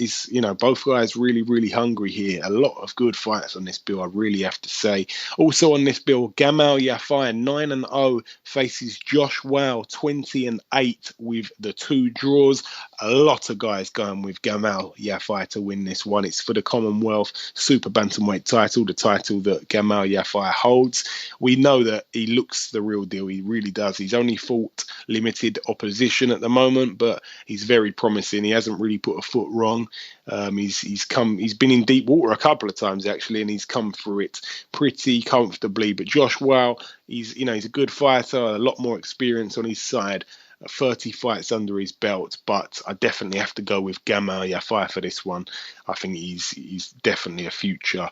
both guys really, really hungry here. A lot of good fights on this bill, I really have to say. Also on this bill, Gamal Yafai 9-0 faces Josh Wow 20-8 with the two draws. A lot of guys going with Gamal Yafai to win this one. It's for the Commonwealth Super Bantamweight title, the title that Gamal Yafai holds. We know that he looks the real deal. He really does. He's only fought limited opposition at the moment, but he's very promising. He hasn't really put a foot wrong. He's been in deep water a couple of times actually, and he's come through it pretty comfortably. But Josh Wow, he's a good fighter, a lot more experience on his side. 30 fights under his belt, but I definitely have to go with Gamal Yafai for this one. I think he's definitely a future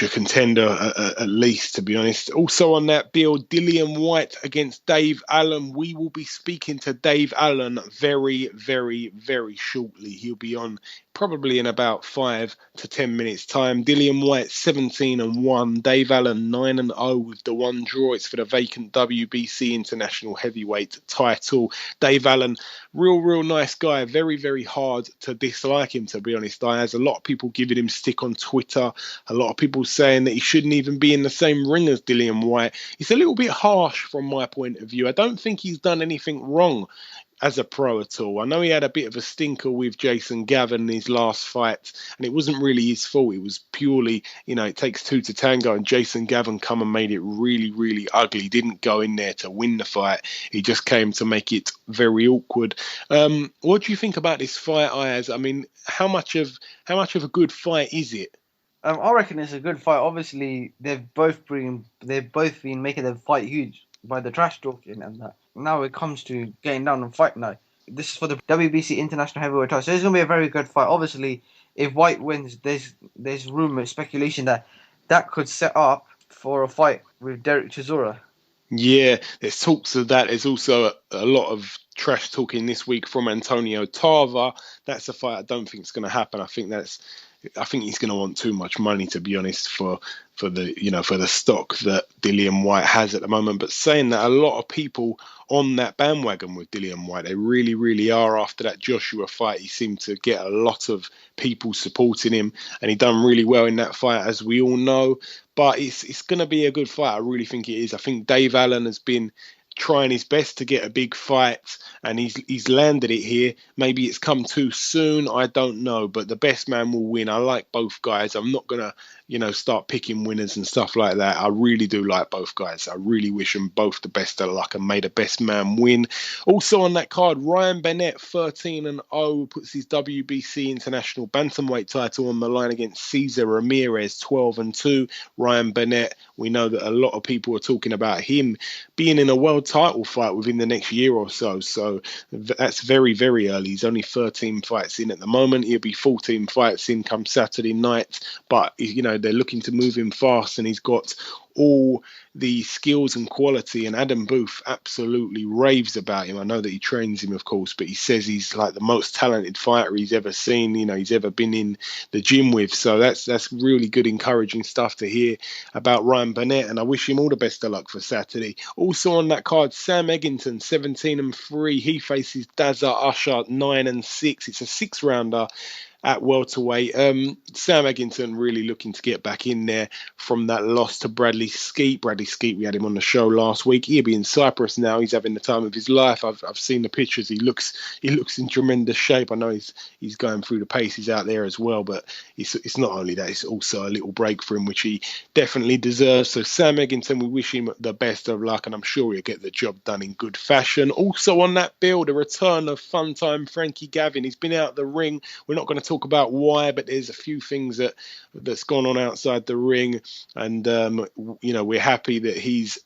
contender at least, to be honest. Also on that bill, Dillian Whyte against Dave Allen. We will be speaking to Dave Allen very, very, very shortly. He'll be on probably in about 5 to 10 minutes time. Dillian Whyte 17-1, Dave Allen 9-0 with the one draw. It's for the vacant WBC International Heavyweight title. Dave Allen, real nice guy. Very, very hard to dislike him, to be honest. Ayaz, a lot of people giving him stick on Twitter. A lot of people saying that he shouldn't even be in the same ring as Dillian Whyte. It's a little bit harsh from my point of view. I don't think he's done anything wrong as a pro at all. I know he had a bit of a stinker with Jason Gavin in his last fight, and it wasn't really his fault. It was purely, it takes two to tango, and Jason Gavin come and made it really, really ugly. He didn't go in there to win the fight. He just came to make it very awkward. What do you think about this fight, Ayaz? I mean, how much of a good fight is it? I reckon it's a good fight. Obviously, they've both been making the fight huge by the trash talking and that. Now it comes to getting down and fight night. This is for the WBC International Heavyweight title. So it's going to be a very good fight. Obviously, if Whyte wins, there's rumour, speculation that could set up for a fight with Dereck Chisora. Yeah, there's talks of that. There's also a lot of trash talking this week from Antonio Tarver. That's a fight I don't think is going to happen. I think he's going to want too much money, to be honest, for the stock that Dillian Whyte has at the moment. But saying that, a lot of people on that bandwagon with Dillian Whyte, they really, really are. After that Joshua fight, he seemed to get a lot of people supporting him, and he done really well in that fight, as we all know. But it's going to be a good fight. I really think it is. I think Dave Allen has been trying his best to get a big fight, and he's landed it here. Maybe it's come too soon, I don't know, but the best man will win. I like both guys. I'm not gonna start picking winners and stuff like that. I really do like both guys. I really wish them both the best of luck and may the best man win. Also on that card, Ryan Bennett 13-0 puts his WBC International Bantamweight title on the line against Cesar Ramirez 12-2. Ryan Bennett, we know that a lot of people are talking about him being in a world title fight within the next year or so. So that's very, very early. He's only 13 fights in at the moment. He'll be 14 fights in come Saturday night. But, they're looking to move him fast, and he's got all the skills and quality, and Adam Booth absolutely raves about him. I know that he trains him, of course, but he says he's like the most talented fighter he's ever seen, he's ever been in the gym with. So that's really good, encouraging stuff to hear about Ryan Bennett, and I wish him all the best of luck for Saturday. Also on that card, Sam Eggington 17-3. He faces Dazza Usher 9-6. It's a 6-rounder. at welterweight. Sam Eggington really looking to get back in there from that loss to Bradley Skeet. Bradley Skeet, we had him on the show last week. He'll be in Cyprus now. He's having the time of his life. I've seen the pictures. He looks in tremendous shape. I know he's going through the paces out there as well, but it's not only that, it's also a little break for him, which he definitely deserves. So Sam Eggington, we wish him the best of luck, and I'm sure he'll get the job done in good fashion. Also on that bill, the return of fun-time Frankie Gavin. He's been out the ring. We're not going to talk about why, but there's a few things that's gone on outside the ring, and we're happy that he's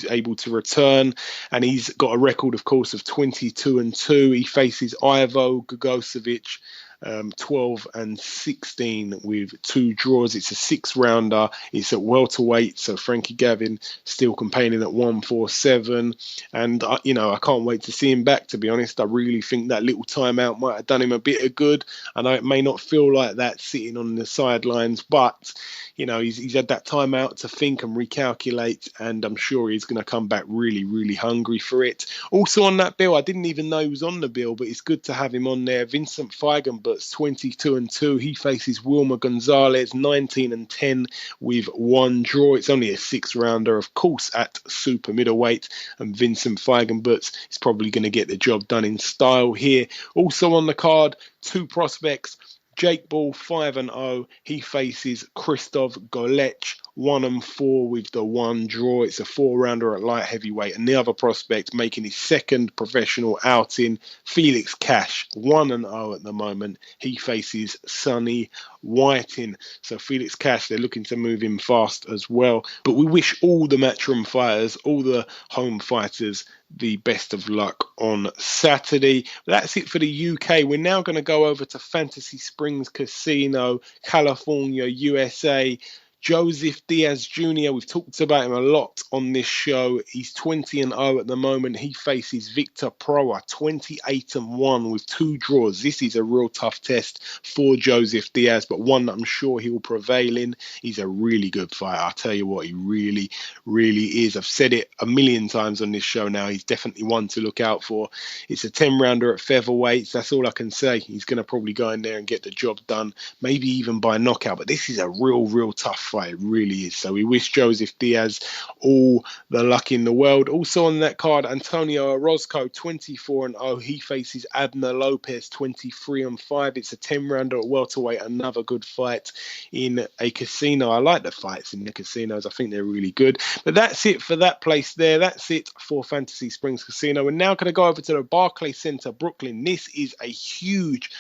able to return, and he's got a record, of course, of 22-2. He faces Ivo Gogosevic, 12-16 with 2 draws. It's a 6-rounder. It's at welterweight, so Frankie Gavin still campaigning at 147. And I can't wait to see him back. To be honest, I really think that little timeout might have done him a bit of good. I know it may not feel like that sitting on the sidelines, but he's had that time out to think and recalculate, and I'm sure he's going to come back really, really hungry for it. Also on that bill, I didn't even know he was on the bill, but it's good to have him on there. Vincent Feigenbert's 22-2. He faces Wilmer Gonzalez, 19-10 with 1 draw. It's only a 6-rounder, of course, at super middleweight, and Vincent Feigenbert's is probably going to get the job done in style here. Also on the card, 2 prospects. Jake Ball, 5-0. He faces Christoph Golech, 1-4 with the 1 draw. It's a 4-rounder at light heavyweight. And the other prospect making his second professional outing, Felix Cash, 1-0 at the moment. He faces Sonny Whiting. So Felix Cash, they're looking to move him fast as well. But we wish all the Matchroom fighters, all the home fighters, the best of luck on Saturday. That's it for the UK. We're now going to go over to Fantasy Springs Casino, California, USA. Joseph Diaz Jr., we've talked about him a lot on this show. He's 20-0 at the moment. He faces Victor Proa, 28-1 with 2 draws. This is a real tough test for Joseph Diaz, but one that I'm sure he will prevail in. He's a really good fighter. I'll tell you what, he really, really is. I've said it a million times on this show now. He's definitely one to look out for. It's a 10-rounder at featherweights. That's all I can say. He's going to probably go in there and get the job done, maybe even by knockout, but this is a real tough fight. It really is. So we wish Joseph Diaz all the luck in the world. Also on that card, Antonio Orozco, 24-0. He faces Abner Lopez, 23-5. It's a 10-rounder at welterweight. Another good fight in a casino. I like the fights in the casinos. I think they're really good. But that's it for that place there. That's it for Fantasy Springs Casino. We're now going to go over to the Barclays Center, Brooklyn. This is a huge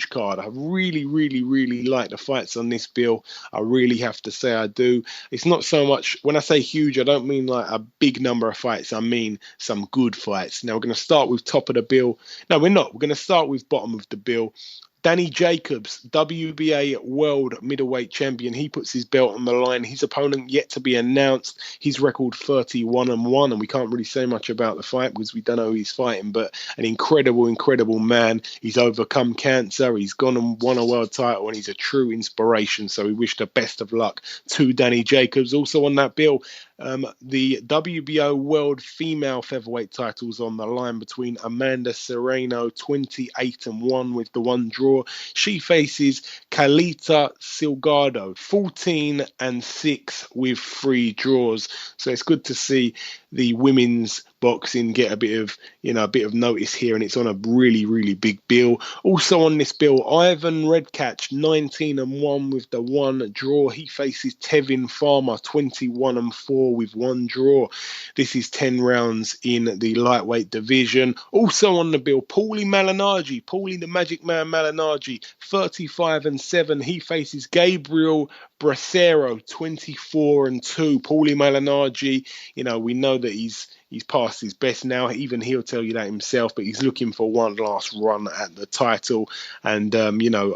card. I really like the fights on this bill. I really have to say I do. It's not so much, when I say huge, I don't mean like a big number of fights. I mean some good fights. Now we're going to start with top of the bill. No, we're not. We're going to start with bottom of the bill. Danny Jacobs, WBA World Middleweight Champion. He puts his belt on the line. His opponent yet to be announced. His record 31-1, and we can't really say much about the fight because we don't know who he's fighting, but an incredible man. He's overcome cancer. He's gone and won a world title, and he's a true inspiration. So we wish the best of luck to Danny Jacobs. Also on that bill, the WBO World Female Featherweight titles on the line between Amanda Serrano, 28-1 with the 1 draw. She faces Kalita Silgado, 14-6 with 3 draws. So it's good to see the women's boxing get a bit of notice here, and it's on a really big bill. Also on this bill, Ivan Redkach, 19-1 with the 1 draw. He faces Tevin Farmer, 21-4 with 1 draw. This is 10 rounds in the lightweight division. Also on the bill, Paulie the Magic Man Malignaggi, 35-7. He faces Gabriel Bracero, 24-2. Paulie Malignaggi, we know that he's past his best now. Even he'll tell you that himself, but he's looking for one last run at the title. And, I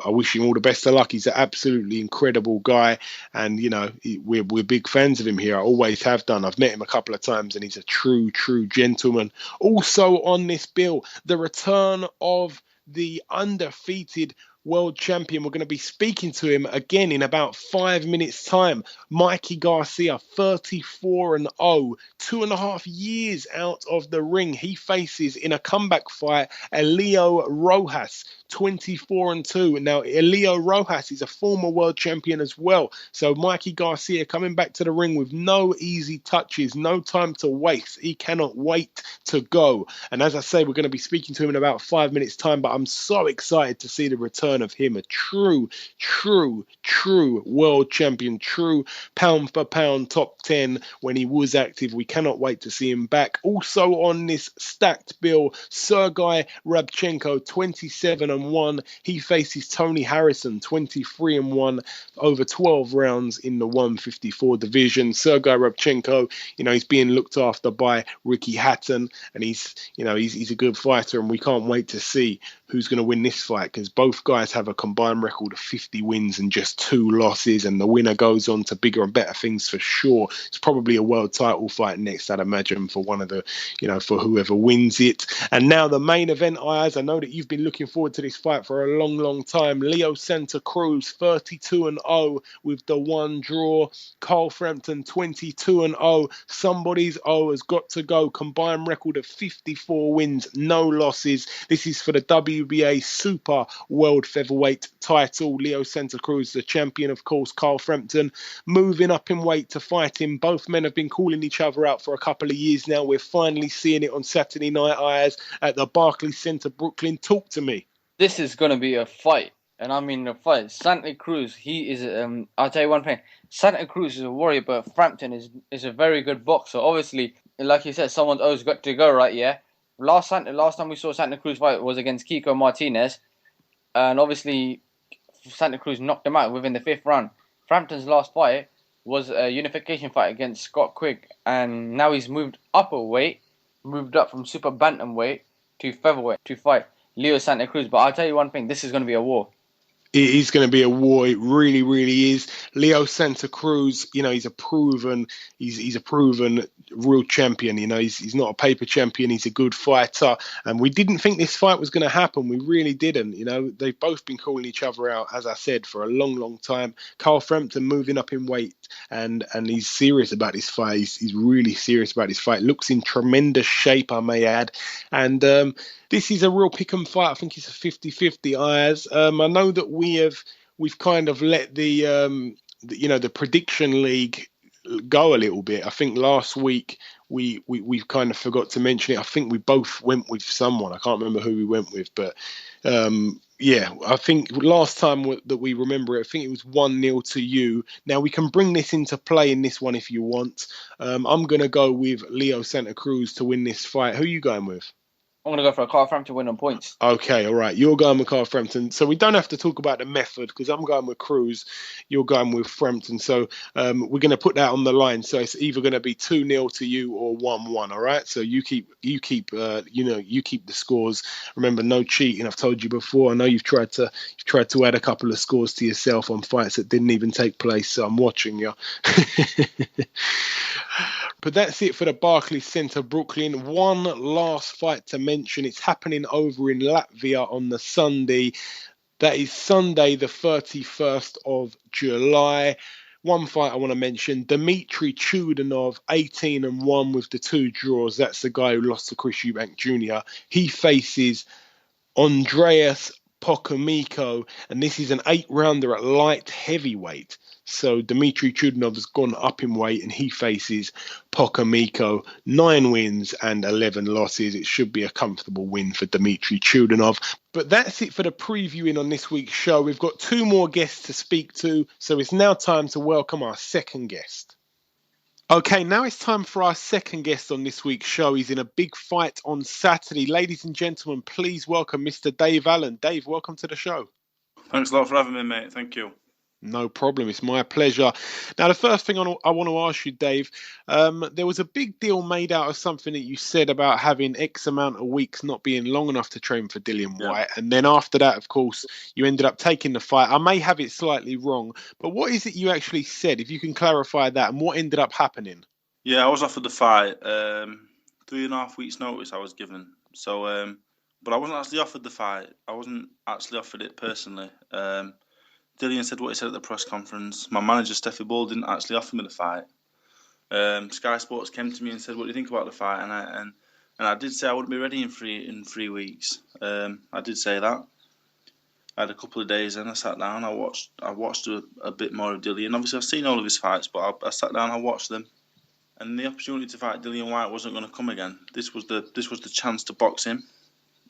wish him all the best of luck. He's an absolutely incredible guy. And, we're big fans of him here. I always have done. I've met him a couple of times, and he's a true gentleman. Also on this bill, the return of the undefeated world champion. We're going to be speaking to him again in about 5 minutes' time. Mikey Garcia, 34-0, 2.5 years out of the ring. He faces in a comeback fight Elio Rojas, 24-2. Now, Elio Rojas is a former world champion as well. So Mikey Garcia coming back to the ring with no easy touches, no time to waste. He cannot wait to go. And as I say, we're going to be speaking to him in about 5 minutes' time, but I'm so excited to see the return of him, a true world champion, true pound for pound top 10 when he was active. We cannot wait to see him back. Also on this stacked bill, Sergey Rabchenko, 27-1. He faces Tony Harrison, 23-1, over 12 rounds in the 154 division. Sergey Rabchenko, he's being looked after by Ricky Hatton, and he's a good fighter, and we can't wait to see who's going to win this fight, because both guys have a combined record of 50 wins and just 2 losses, and the winner goes on to bigger and better things for sure. It's probably a world title fight next, I'd imagine, for one of the, for whoever wins it. And now the main event, Ayaz. I know that you've been looking forward to this fight for a long time. Leo Santa Cruz, 32-0 with the 1 draw. Carl Frampton, 22-0. Somebody's O has got to go. Combined record of 54 wins, no losses. This is for the WBA Super World Featherweight title. Leo Santa Cruz, the champion, of course. Carl Frampton moving up in weight to fight him. Both men have been calling each other out for a couple of years now. We're finally seeing it on Saturday night, Ayaz, at the Barclays Center, Brooklyn. Talk to me. This is going to be a fight. And I mean, a fight. Santa Cruz, he is, I'll tell you one thing. Santa Cruz is a warrior, but Frampton is a very good boxer. Obviously, like you said, someone's always got to go, right? Yeah. Last time we saw Santa Cruz fight was against Kiko Martinez. And obviously, Santa Cruz knocked him out within the 5th round. Frampton's last fight was a unification fight against Scott Quigg. And now he's moved up a weight, moved up from super bantamweight to featherweight to fight Leo Santa Cruz. But I'll tell you one thing, this is going to be a war. It is going to be a war. It really is. Leo Santa Cruz, he's a proven real champion. He's not a paper champion. He's a good fighter. And we didn't think this fight was going to happen. We really didn't. They've both been calling each other out, as I said, for a long time. Carl Frampton moving up in weight, and he's serious about this fight. He's really serious about this fight. Looks in tremendous shape, I may add. And this is a real pick 'em fight. I think it's a 50-50, Ayaz. I know that we've kind of let the prediction league go a little bit. I think last week we kind of forgot to mention it. I think we both went with someone. I can't remember who we went with, but I think last time that we remember it, I think it was 1-0 to you. Now we can bring this into play in this one if you want. I'm going to go with Leo Santa Cruz to win this fight. Who are you going with? I'm going to go for a Carl Frampton win on points. Okay, all right. You're going with Carl Frampton. So we don't have to talk about the method, because I'm going with Cruz. You're going with Frampton. So we're going to put that on the line. So it's either going to be 2-0 to you or 1-1. All right. So you keep the scores. Remember, no cheating. I've told you before. I know you've tried to add a couple of scores to yourself on fights that didn't even take place. So I'm watching you. But that's it for the Barclays Center, Brooklyn. One last fight to mention. It's happening over in Latvia on the Sunday. That is Sunday, the 31st of July. One fight I want to mention, Dmitry Chudanov, 18-1 with the 2 draws. That's the guy who lost to Chris Eubank Jr. He faces Andreas Pokomiko, and this is an 8-rounder at light heavyweight. So Dmitry Chudanov has gone up in weight, and he faces Pokomiko. 9 wins and 11 losses. It should be a comfortable win for Dmitry Chudanov. But that's it for the previewing on this week's show. We've got 2 more guests to speak to, so it's now time to welcome our second guest. Okay, now it's time for our second guest on this week's show. He's in a big fight on Saturday. Ladies and gentlemen, please welcome Mr. Dave Allen. Dave, welcome to the show. Thanks a lot for having me, mate. Thank you. No problem. It's my pleasure. Now, the first thing I want to ask you, Dave, there was a big deal made out of something that you said about having X amount of weeks not being long enough to train for Dillian Whyte. And then after that, of course, you ended up taking the fight. I may have it slightly wrong, but what is it you actually said? If you can clarify that, and what ended up happening? Yeah, I was offered the fight. 3.5 weeks notice I was given. So but I wasn't actually offered the fight. I wasn't actually offered it personally. Dillian said what he said at the press conference. My manager, Steffi Ball, didn't actually offer me the fight. Sky Sports came to me and said, "What do you think about the fight?" And I did say I wouldn't be ready in 3 weeks. I did say that. I had a couple of days and I sat down. I watched a bit more of Dillian. Obviously, I've seen all of his fights, but I sat down. I watched them, and the opportunity to fight Dillian Whyte wasn't going to come again. This was the chance to box him.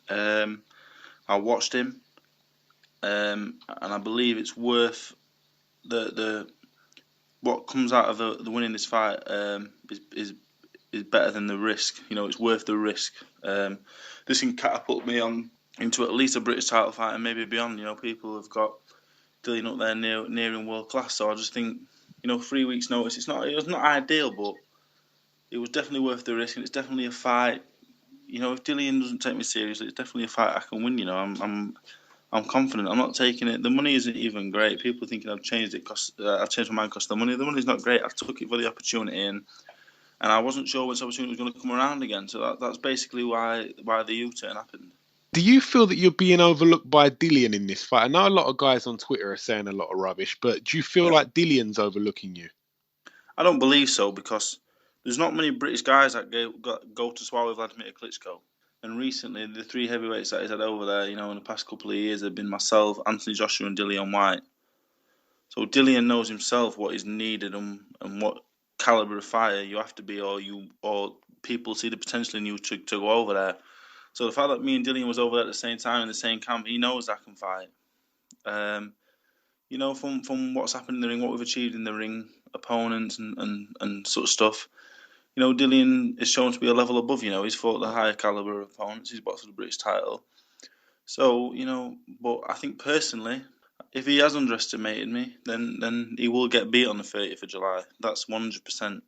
I watched him, and I believe it's worth the what comes out of the winning this fight is better than the risk. You know, it's worth the risk. This can catapult me on into at least a British title fight and maybe beyond. You know, people have got Dillian up there nearing world class. So I just think, 3 weeks notice. It was not ideal, but it was definitely worth the risk, and it's definitely a fight. If Dillian doesn't take me seriously, it's definitely a fight I can win. I'm confident. I'm not taking it. The money isn't even great. People are thinking I've changed it because I've changed my mind because the money. The money's not great. I took it for the opportunity, and I wasn't sure when this opportunity was going to come around again. So that's basically why the U-turn happened. Do you feel that you're being overlooked by Dillian in this fight? I know a lot of guys on Twitter are saying a lot of rubbish, but do you feel like Dillian's overlooking you? I don't believe so, because there's not many British guys that go to swallow Vladimir Klitschko. And recently, the 3 heavyweights that he's had over there, in the past couple of years, have been myself, Anthony Joshua, and Dillian Whyte. So Dillian knows himself what is needed and what calibre of fighter you have to be, or people see the potential in you to go over there. So the fact that me and Dillian was over there at the same time in the same camp, he knows I can fight. From what's happened in the ring, what we've achieved in the ring, opponents and sort of stuff. Dillian is shown to be a level above. He's fought the higher calibre of opponents. He's boxed for the British title. So, but I think personally, if he has underestimated me, then he will get beat on the 30th of July. That's 100%.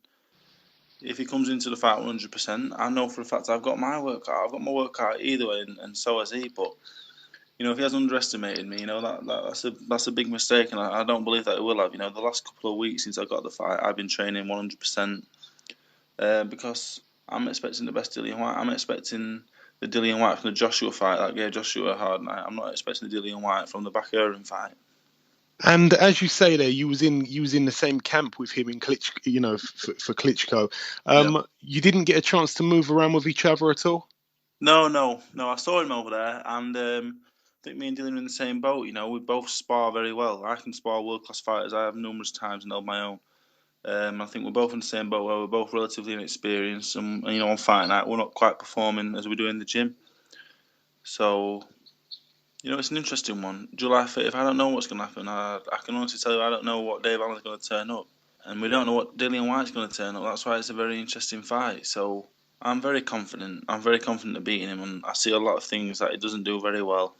If he comes into the fight 100%, I know for a fact I've got my work out. I've got my work out either way, and so has he. But if he has underestimated me, that's a big mistake, and I don't believe that he will have. The last couple of weeks since I got the fight, I've been training 100%. Because I'm expecting the best Dillian Whyte. I'm expecting the Dillian Whyte from the Joshua fight that gave Joshua a hard night. I'm not expecting the Dillian Whyte from the Bakarian fight. And as you say there, you was in the same camp with him in Klitschko, for Klitschko. You didn't get a chance to move around with each other at all? No. I saw him over there, and I think me and Dillian are in the same boat. We both spar very well. I can spar world-class fighters. I have numerous times and held my own. I think we're both in the same boat where we're both relatively inexperienced, and on fight night we're not quite performing as we do in the gym. So, it's an interesting one. July 5th, I don't know what's going to happen. I can honestly tell you I don't know what Dave Allen's going to turn up, and we don't know what Dillian Whyte's going to turn up. That's why it's a very interesting fight. So I'm very confident. I'm very confident of beating him, and I see a lot of things that he doesn't do very well.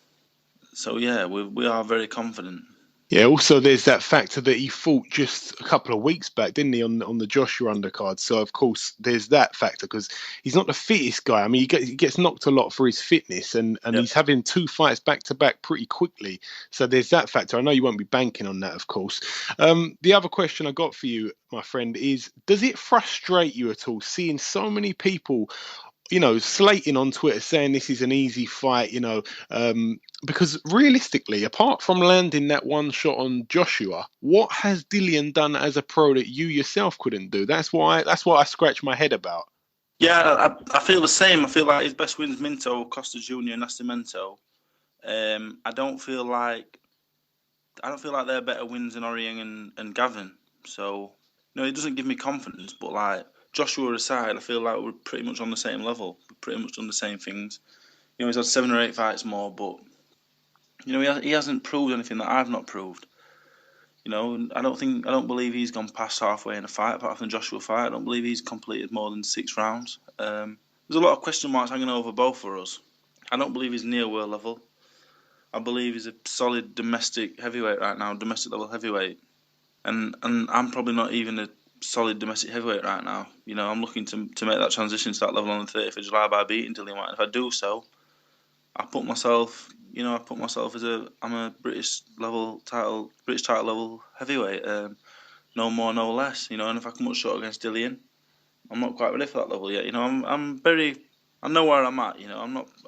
So yeah, we are very confident. Yeah, also there's that factor that he fought just a couple of weeks back, didn't he, on the Joshua undercard. So, of course, there's that factor because he's not the fittest guy. I mean, he gets knocked a lot for his fitness, and he's having 2 fights back-to-back pretty quickly. So there's that factor. I know you won't be banking on that, of course. The other question I got for you, my friend, is does it frustrate you at all seeing so many people slating on Twitter saying this is an easy fight, because realistically, apart from landing that one shot on Joshua, what has Dillian done as a pro that you yourself couldn't do? That's what I scratch my head about. Yeah, I feel the same. I feel like his best wins Minto, Costa Jr., and Nascimento. I don't feel like they're better wins than Oriang and Gavin. So, it doesn't give me confidence, but like Joshua aside, I feel like we're pretty much on the same level. We've pretty much done the same things. He's had 7 or 8 fights more, but he hasn't proved anything that I've not proved. I don't believe he's gone past halfway in a fight, apart from the Joshua fight. I don't believe he's completed more than 6 rounds. There's a lot of question marks hanging over both for us. I don't believe he's near world level. I believe he's a solid domestic heavyweight right now, domestic level heavyweight. And I'm probably not even a solid domestic heavyweight right now. I'm looking to make that transition to that level on the 30th of July by beating Dillian Whyte. If I do so, I put myself as I'm a British title level heavyweight, no more, no less. And if I come up short against Dillian, I'm not quite ready for that level yet. I'm very I know where I'm at.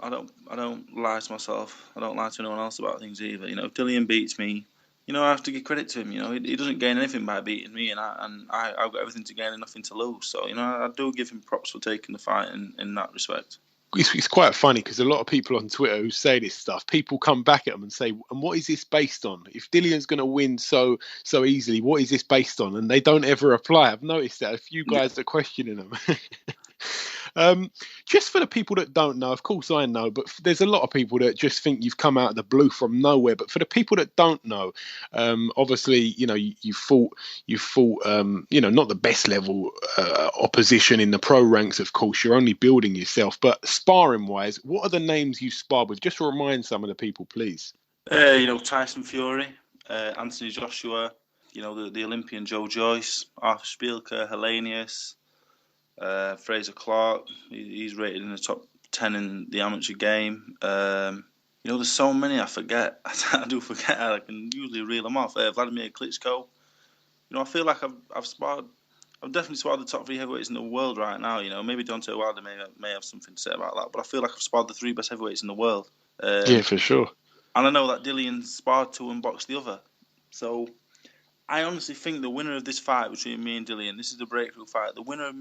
I don't lie to myself. I don't lie to anyone else about things either. If Dillian beats me, I have to give credit to him. He doesn't gain anything by beating me, and I've got everything to gain and nothing to lose. So I do give him props for taking the fight in that respect. It's quite funny because a lot of people on Twitter who say this stuff, people come back at them and say, and what is this based on? If Dillian's going to win so easily, what is this based on? And they don't ever reply. I've noticed that a few guys are questioning them. Just for the people that don't know, of course I know, but there's a lot of people that just think you've come out of the blue from nowhere. But for the people that don't know, obviously, you fought, not the best level opposition in the pro ranks. Of course, you're only building yourself. But sparring wise, what are the names you sparred with? Just remind some of the people, please. Tyson Fury, Anthony Joshua, the Olympian Joe Joyce, Arthur Spielker, Hellenius. Fraser Clark, he's rated in the top 10 in the amateur game. There's so many I forget. I do forget. I can usually reel them off. Vladimir Klitschko. I feel like I've definitely sparred the top 3 heavyweights in the world right now. Maybe Deontay Wilder may have something to say about that, but I feel like I've sparred the 3 best heavyweights in the world. Yeah, for sure. And I know that Dillian sparred 2 and boxed the other. So I honestly think the winner of this fight between me and Dillian, this is the breakthrough fight. The winner of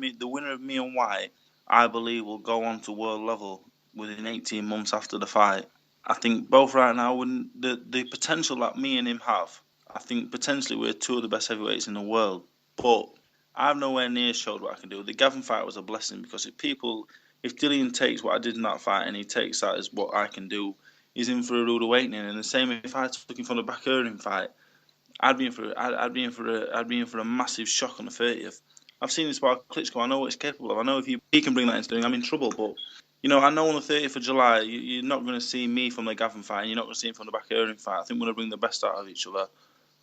me and Whyte, I believe, will go on to world level within 18 months after the fight. I think both right now, when the potential that me and him have, I think potentially we're 2 of the best heavyweights in the world. But I've nowhere near showed what I can do. The Gavin fight was a blessing because if Dillian takes what I did in that fight and he takes that as what I can do, he's in for a rude awakening. And the same if I took him from the Bakurian fight, I'd be in for a massive shock on the 30th. I've seen him spar Klitschko. I know what he's capable of. I know if he can bring that into the ring, I'm in trouble. But I know on the 30th of July, you're not going to see me from the Gavin fight, and you're not going to see him from the Bakurian fight. I think we're going to bring the best out of each other.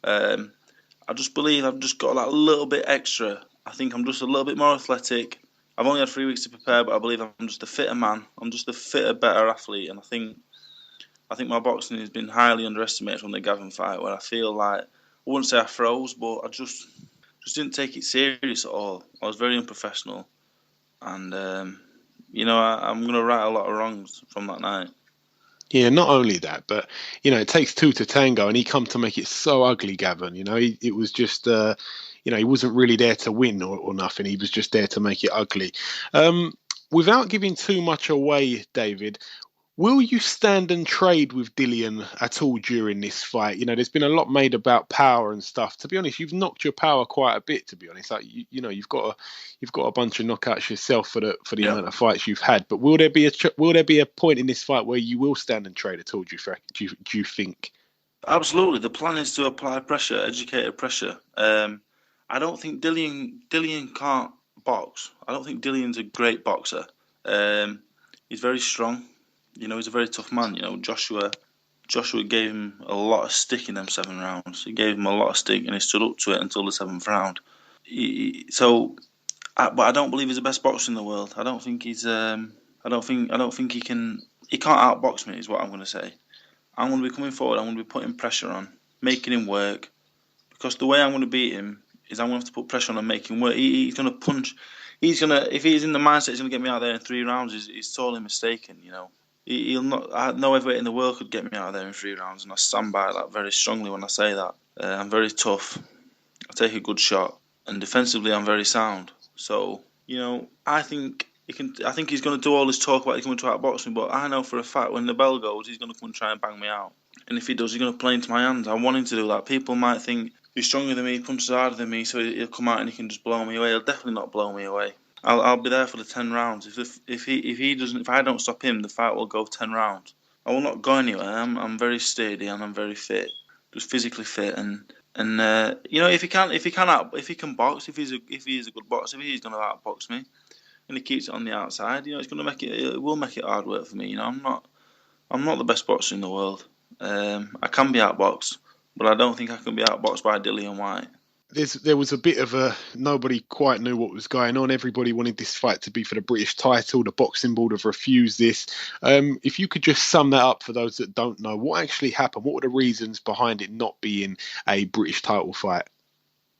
I just believe I've just got that little bit extra. I think I'm just a little bit more athletic. I've only had 3 weeks to prepare, but I believe I'm just a fitter man. I'm just a fitter, better athlete, and I think my boxing has been highly underestimated from the Gavin fight, where I feel like, I wouldn't say I froze, but I just didn't take it serious at all. I was very unprofessional. And, I'm going to right a lot of wrongs from that night. Yeah, not only that, but, it takes 2 to tango, and he come to make it so ugly, Gavin. It was just, he wasn't really there to win or nothing. He was just there to make it ugly. Without giving too much away, David, will you stand and trade with Dillian at all during this fight? There's been a lot made about power and stuff. To be honest, you've knocked your power quite a bit. To be honest, like you've got a bunch of knockouts yourself for the amount of fights you've had. But will there be a point in this fight where you will stand and trade at all? Do you think? Absolutely. The plan is to apply pressure, educated pressure. I don't think Dillian can't box. I don't think Dillian's a great boxer. He's very strong. He's a very tough man. Joshua gave him a lot of stick in them 7 rounds. He gave him a lot of stick, and he stood up to it until the 7th round. But I don't believe he's the best boxer in the world. I don't think he's. I don't think he can. He can't outbox me, is what I'm going to say. I'm going to be coming forward. I'm going to be putting pressure on, making him work. Because the way I'm going to beat him is I'm going to have to put pressure on and make him work. He's going to punch. If he's in the mindset he's going to get me out there in 3 rounds, he's totally mistaken. He'll not. No heavyweight in the world could get me out of there in 3 rounds, and I stand by that very strongly when I say that. I'm very tough. I take a good shot, and defensively I'm very sound. So I think he can. I think he's going to do all this talk about he's coming to outbox me, but I know for a fact when the bell goes, he's going to come and try and bang me out. And if he does, he's going to play into my hands. I want him to do that. People might think he's stronger than me, punches harder than me, so he'll come out and he can just blow me away. He'll definitely not blow me away. I'll be there for the 10 rounds. If I don't stop him, the fight will go 10 rounds. I will not go anywhere. I'm very steady and I'm very fit, just physically fit. And if he can box, if he is a good boxer, if he's going to outbox me, and he keeps it on the outside, it's going to make it. It will make it hard work for me. I'm not the best boxer in the world. I can be outboxed, but I don't think I can be outboxed by Dillian Whyte. There was a bit of nobody quite knew what was going on. Everybody wanted this fight to be for the British title. The boxing board have refused this. If you could just sum that up for those that don't know, what actually happened? What were the reasons behind it not being a British title fight?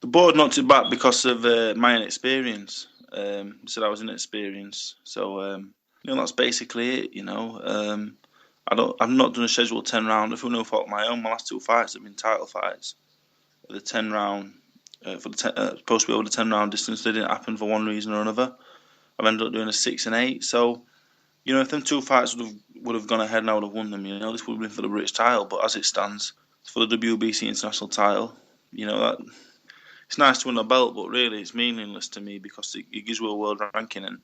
The board knocked it back because of my inexperience. They said I was inexperienced. So That's basically it. I've not done a scheduled 10 round through no fault of my own. My last 2 fights have been title fights. The 10 round supposed to be over the 10 round distance. They didn't happen for one reason or another. I've ended up doing a 6 and 8. So, if them 2 fights would have gone ahead and I would have won them, this would have been for the British title. But as it stands, it's for the WBC international title. That it's nice to win a belt, but really it's meaningless to me because it gives you a world ranking, and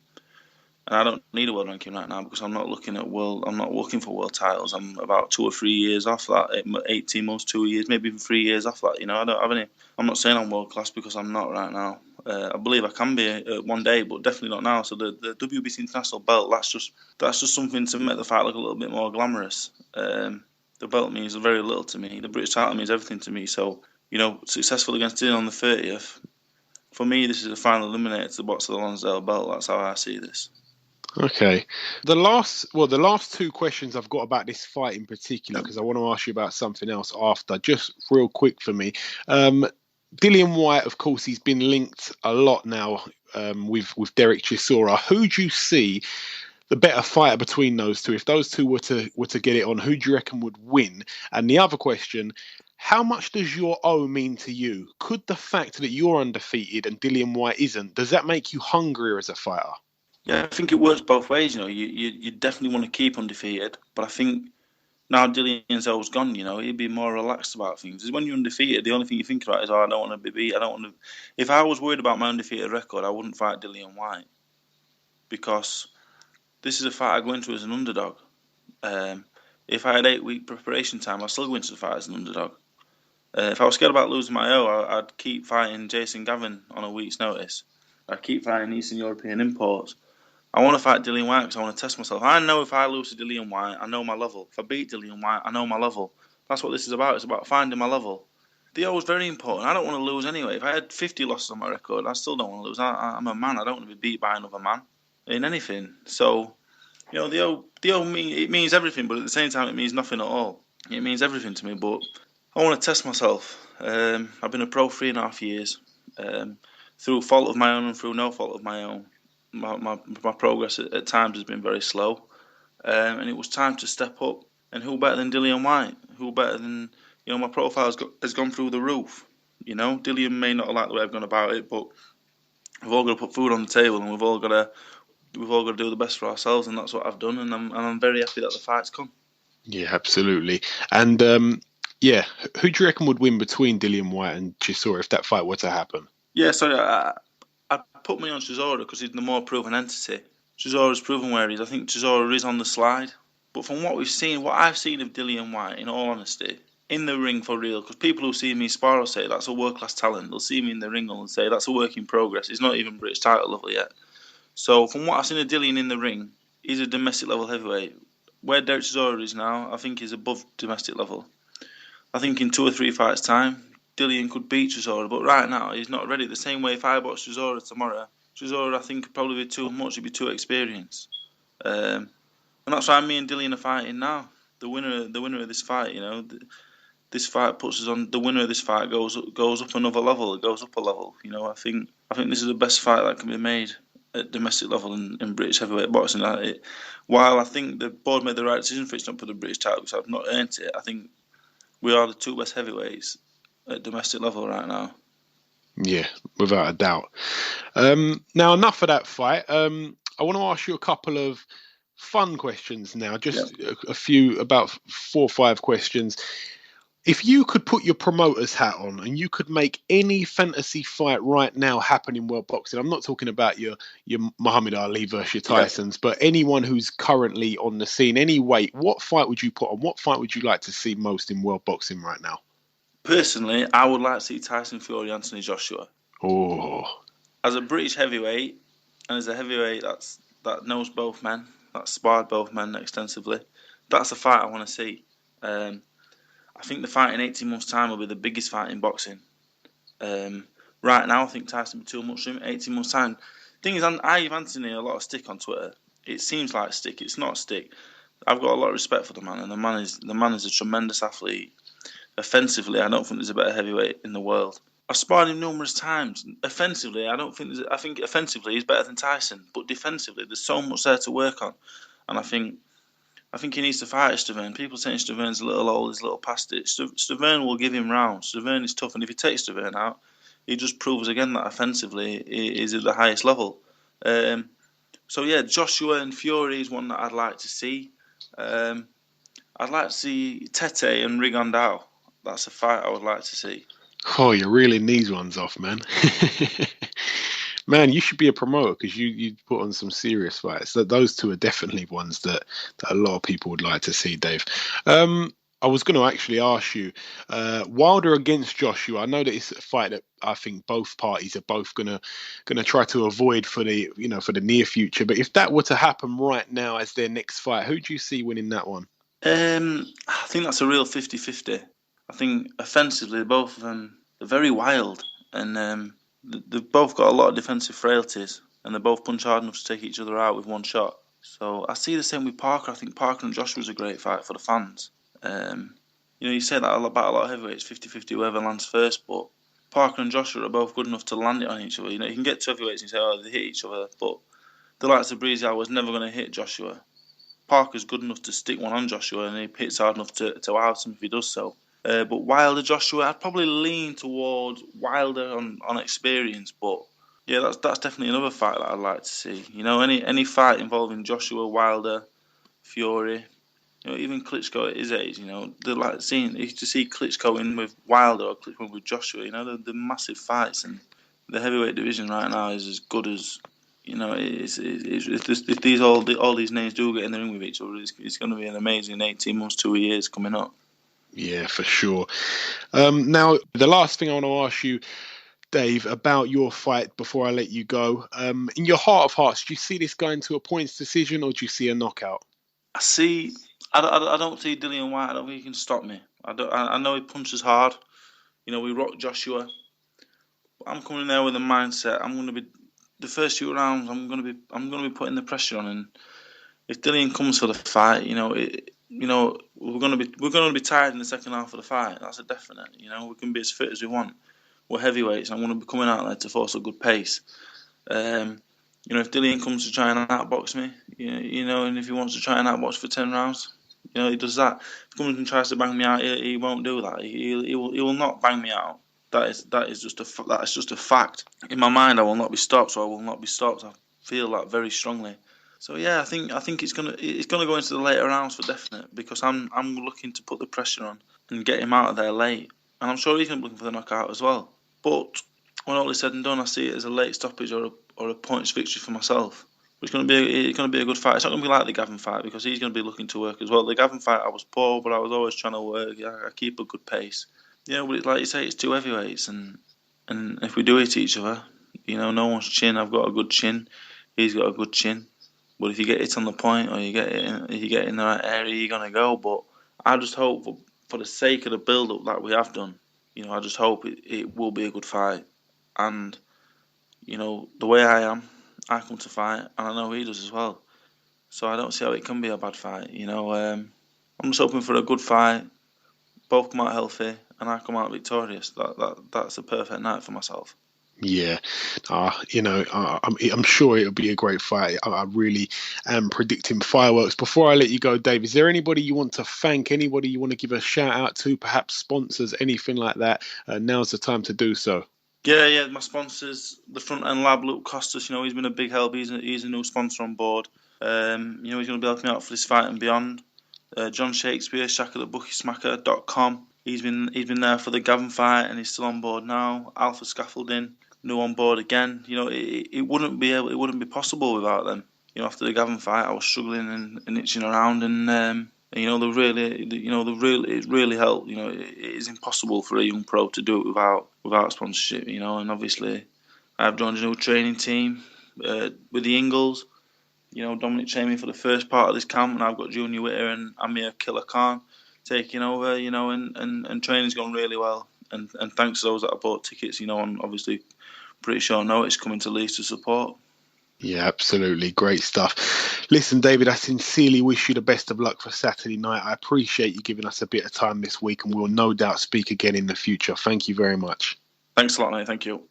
I don't need a world ranking right now because I'm not looking for world titles. I'm about 2 or 3 years off that. 18 months, 2 years, maybe even 3 years off that. I don't have any. I'm not saying I'm world class because I'm not right now. I believe I can be one day, but definitely not now. So the WBC international belt, that's just something to make the fight look a little bit more glamorous. The belt means very little to me. The British title means everything to me. So successful against Dillian on the 30th. For me, this is a final eliminator to the Boxer of the Lonsdale belt. That's how I see this. Okay. The last 2 questions I've got about this fight in particular, because I want to ask you about something else after, just real quick for me. Dillian Whyte, of course, he's been linked a lot now with Dereck Chisora. Who do you see the better fighter between those two? If those two were to get it on, who do you reckon would win? And the other question, how much does your O mean to you? Could the fact that you're undefeated and Dillian Whyte isn't, does that make you hungrier as a fighter? Yeah, I think it works both ways. You definitely want to keep undefeated, but I think now Dillian's O's gone, he'd be more relaxed about things. When you're undefeated, the only thing you think about is, I don't want to be beat. I don't want to. If I was worried about my undefeated record, I wouldn't fight Dillian Whyte because this is a fight I go into as an underdog. If I had 8-week preparation time, I'd still go into the fight as an underdog. If I was scared about losing my O, I'd keep fighting Jason Gavin on a week's notice. I'd keep fighting Eastern European imports. I want to fight Dillian Whyte because I want to test myself. I know if I lose to Dillian Whyte, I know my level. If I beat Dillian Whyte, I know my level. That's what this is about. It's about finding my level. The O is very important. I don't want to lose anyway. If I had 50 losses on my record, I still don't want to lose. I'm a man. I don't want to be beat by another man in anything. So, the O it means everything, but at the same time, it means nothing at all. It means everything to me, but I want to test myself. I've been a pro 3.5 years, through fault of my own and through no fault of my own. My progress at times has been very slow, and it was time to step up. And who better than Dillian Whyte? Who better than my profile has gone through the roof. Dillian may not like the way I've gone about it, but we've all got to put food on the table, and we've all got to do the best for ourselves, and that's what I've done. And I'm very happy that the fight's come. Yeah, absolutely. And who do you reckon would win between Dillian Whyte and Chisora if that fight were to happen? Yeah, sorry, I put me on Chisora because he's the more proven entity. Chisora's proven where he is. I think Chisora is on the slide. But from what I've seen of Dillian Whyte, in all honesty, in the ring for real, because people who see me spar will say that's a world-class talent. They'll see me in the ring and say that's a work in progress. He's not even British title level yet. So from what I've seen of Dillian in the ring, he's a domestic level heavyweight. Where Dereck Chisora is now, I think he's above domestic level. I think in 2 or 3 fights' time, Dillian could beat Chisora, but right now he's not ready. The same way if I box Chisora tomorrow, Chisora I think could probably be too much. He'd be too experienced, and that's why me and Dillian are fighting now. The winner of this fight, this fight puts us on. The winner of this fight goes up another level. It goes up a level. I think this is the best fight that can be made at domestic level in British heavyweight boxing. While I think the board made the right decision for it not for the British title because I've not earned it, I think we are the 2 best heavyweights at domestic level right now. Yeah, without a doubt. Now, enough of that fight. I want to ask you a couple of fun questions now. Just a few, about 4 or 5 questions. If you could put your promoter's hat on and you could make any fantasy fight right now happen in world boxing, I'm not talking about your Muhammad Ali versus your Tysons, but anyone who's currently on the scene, any weight, what fight would you put on? What fight would you like to see most in world boxing right now? Personally, I would like to see Tyson Fury, Anthony Joshua. Oh. As a British heavyweight, and as a heavyweight that knows both men, that sparred both men extensively, that's a fight I want to see. I think the fight in 18 months' time will be the biggest fight in boxing. Right now, I think Tyson will be too much for him. 18 months' time. Thing is, I give Anthony a lot of stick on Twitter. It seems like stick. It's not stick. I've got a lot of respect for the man, and the man is a tremendous athlete. Offensively, I don't think there's a better heavyweight in the world. I've sparred him numerous times. Offensively, I think offensively he's better than Tyson, but defensively there's so much there to work on, and I think he needs to fight Stavern. People saying Stavern's a little old, he's a little past it. Stavern will give him rounds. Stavern is tough, and if he takes Stavern out, he just proves again that offensively he is at the highest level. So yeah, Joshua and Fury is one that I'd like to see. I'd like to see Tete and Rigondao. That's a fight I would like to see. Oh, you're reeling these ones off, man. Man, you should be a promoter because you put on some serious fights. Those two are definitely ones that a lot of people would like to see, Dave. I was going to actually ask you, Wilder against Joshua. I know that it's a fight that I think both parties are both going to try to avoid for the near future. But if that were to happen right now as their next fight, who do you see winning that one? I think that's a real 50-50. I think offensively, both of them are very wild, and they've both got a lot of defensive frailties, and they both punch hard enough to take each other out with one shot. So I see the same with Parker. I think Parker and Joshua is a great fight for the fans. You say that about a lot of heavyweights, 50-50, whoever lands first, but Parker and Joshua are both good enough to land it on each other. You can get to heavyweights and say, oh, they hit each other, but the likes of Breezy was never going to hit Joshua. Parker's good enough to stick one on Joshua, and he hits hard enough to out him if he does so. But Wilder, Joshua, I'd probably lean towards Wilder on experience. But yeah, that's definitely another fight that I'd like to see. Any fight involving Joshua, Wilder, Fury, even Klitschko at his age. They're like to see Klitschko in with Wilder or Klitschko with Joshua. They're massive fights, and the heavyweight division right now is as good as. If all these names do get in the ring with each other, it's going to be an amazing 18 months, 2 years coming up. Yeah, for sure. Now, the last thing I want to ask you, Dave, about your fight before I let you go. In your heart of hearts, do you see this going to a points decision or do you see a knockout? I don't see Dillian Whyte. I don't think he can stop me. I know he punches hard. We rock Joshua. But I'm coming in there with a mindset. I'm going to be the first few rounds. I'm going to be putting the pressure on, and if Dillian comes for the fight, we're going to be tired in the second half of the fight. That's a definite. We can be as fit as we want. We're heavyweights, and I'm going to be coming out there to force a good pace. If Dillian comes to try and outbox me, and if he wants to try and outbox for 10 rounds, he does that. If he comes and tries to bang me out, he won't do that. He will not bang me out. That is just a fact. In my mind, I will not be stopped, so I will not be stopped. I feel that very strongly. So yeah, I think it's gonna go into the later rounds for definite, because I'm looking to put the pressure on and get him out of there late, and I'm sure he's gonna be looking for the knockout as well. But when all is said and done, I see it as a late stoppage or a points victory for myself. It's gonna be a good fight. It's not gonna be like the Gavin fight, because he's gonna be looking to work as well. The Gavin fight, I was poor, but I was always trying to work. I keep a good pace. But it's like you say, it's two heavyweights, and if we do hit each other, no one's chin. I've got a good chin. He's got a good chin. But if you get it on the point, or you get it in the right area, you're gonna go. But I just hope, for the sake of the build-up that we have done, I just hope it will be a good fight. And the way I am, I come to fight, and I know he does as well. So I don't see how it can be a bad fight. I'm just hoping for a good fight. Both come out healthy, and I come out victorious. That's a perfect night for myself. Yeah, I'm sure it'll be a great fight. I really am predicting fireworks. Before I let you go, Dave, is there anybody you want to thank? Anybody you want to give a shout out to? Perhaps sponsors, anything like that? Now's the time to do so. Yeah. My sponsors, the Front End Lab, Luke Costas. He's been a big help. He's a new sponsor on board. He's going to be helping me out for this fight and beyond. John Shakespeare, shakatthebookiesmacker.com. He's been there for the Gavin fight, and he's still on board now. Alpha Scaffolding, new on board again. It wouldn't be possible without them. After the Gavin fight, I was struggling and itching around, and they really helped. It is impossible for a young pro to do it without sponsorship. And obviously, I've joined a new training team with the Ingalls. Dominic trained me for the first part of this camp, and I've got Junior Witter and Amir Killer Khan taking over. And training's gone really well. And thanks to those that have bought tickets. I'm obviously pretty sure it's coming to Leeds to support. Yeah, absolutely. Great stuff. Listen, David, I sincerely wish you the best of luck for Saturday night. I appreciate you giving us a bit of time this week, and we'll no doubt speak again in the future. Thank you very much. Thanks a lot, mate. Thank you.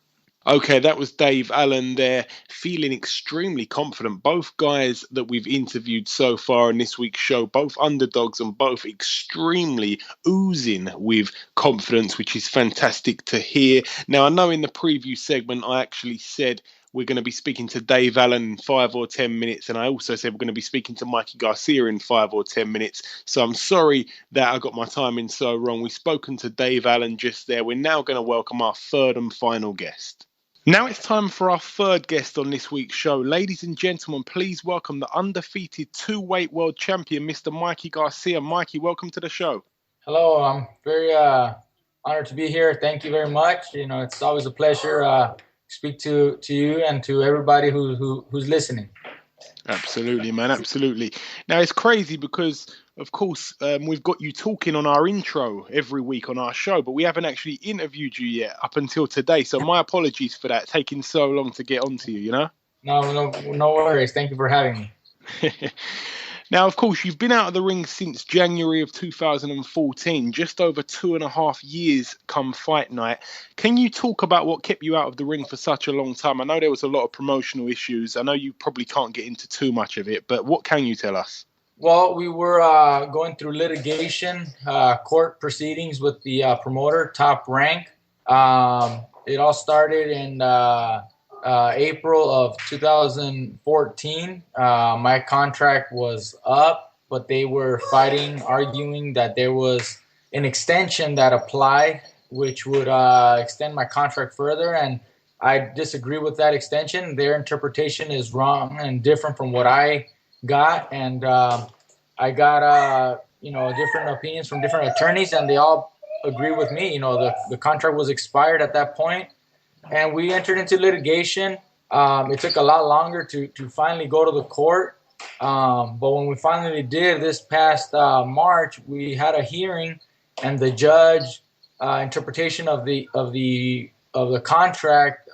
Okay, that was Dave Allen there, feeling extremely confident. Both guys that we've interviewed so far in this week's show, both underdogs and both extremely oozing with confidence, which is fantastic to hear. Now, I know in the preview segment, I actually said we're going to be speaking to Dave Allen in 5 or 10 minutes. And I also said we're going to be speaking to Mikey Garcia in 5 or 10 minutes. So I'm sorry that I got my timing so wrong. We've spoken to Dave Allen just there. We're now going to welcome our third and final guest. Now it's time for our third guest on this week's show. Ladies and gentlemen, please welcome the undefeated two-weight world champion, Mr. Mikey Garcia. Mikey, welcome to the show. Hello, I'm very honored to be here. Thank you very much. It's always a pleasure to speak to you and to everybody who's listening. Absolutely, man. Absolutely. Now, it's crazy because, of course, we've got you talking on our intro every week on our show, but we haven't actually interviewed you yet up until today. So my apologies for that, taking so long to get onto you, No worries. Thank you for having me. Now, of course, you've been out of the ring since January of 2014, just over 2.5 years come fight night. Can you talk about what kept you out of the ring for such a long time? I know there was a lot of promotional issues. I know you probably can't get into too much of it, but what can you tell us? Well, we were going through litigation, court proceedings with the promoter, Top Rank. It all started in April of 2014. My contract was up, but they were fighting, arguing that there was an extension that applied, which would extend my contract further. And I disagree with that extension. Their interpretation is wrong and different from what I got. And I got, different opinions from different attorneys, and they all agree with me. The contract was expired at that point. And we entered into litigation. It took a lot longer to finally go to the court. But when we finally did this past March, we had a hearing, and the judge interpretation of the contract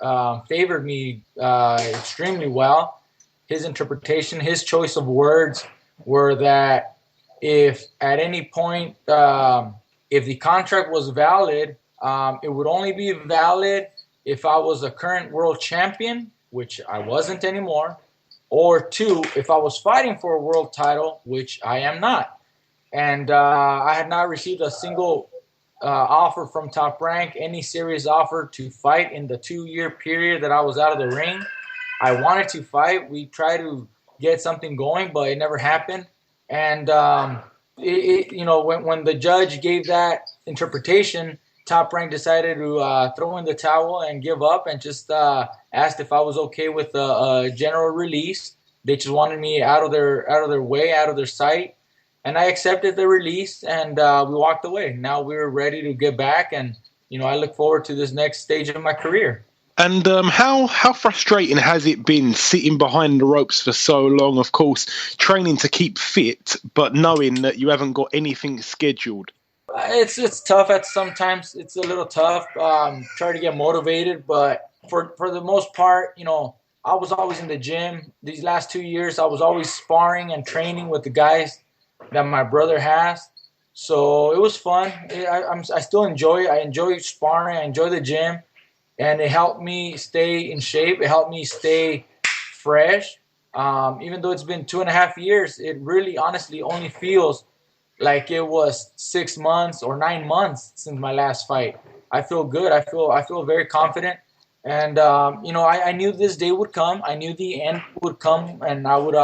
favored me extremely well. His interpretation, his choice of words were that if at any point, if the contract was valid, it would only be valid if I was a current world champion, which I wasn't anymore, or 2, if I was fighting for a world title, which I am not. And I had not received a single offer from Top Rank, any serious offer to fight in the 2-year period that I was out of the ring. I wanted to fight. We tried to get something going, but it never happened. And, when the judge gave that interpretation, Top Rank decided to throw in the towel and give up, and just asked if I was okay with a general release. They just wanted me out of their way, out of their sight, and I accepted the release, and we walked away. Now we're ready to get back, and I look forward to this next stage of my career. And how frustrating has it been sitting behind the ropes for so long? Of course, training to keep fit, but knowing that you haven't got anything scheduled. It's tough at sometimes. It's a little tough. Try to get motivated, but for the most part, I was always in the gym. These last 2 years, I was always sparring and training with the guys that my brother has. So it was fun. I still enjoy it. I enjoy sparring. I enjoy the gym, and it helped me stay in shape. It helped me stay fresh. Even though it's been 2.5 years, it really, honestly, only feels like it was 6 months or 9 months since my last fight. I feel good. I feel very confident. And, I knew this day would come. I knew the end would come, and I would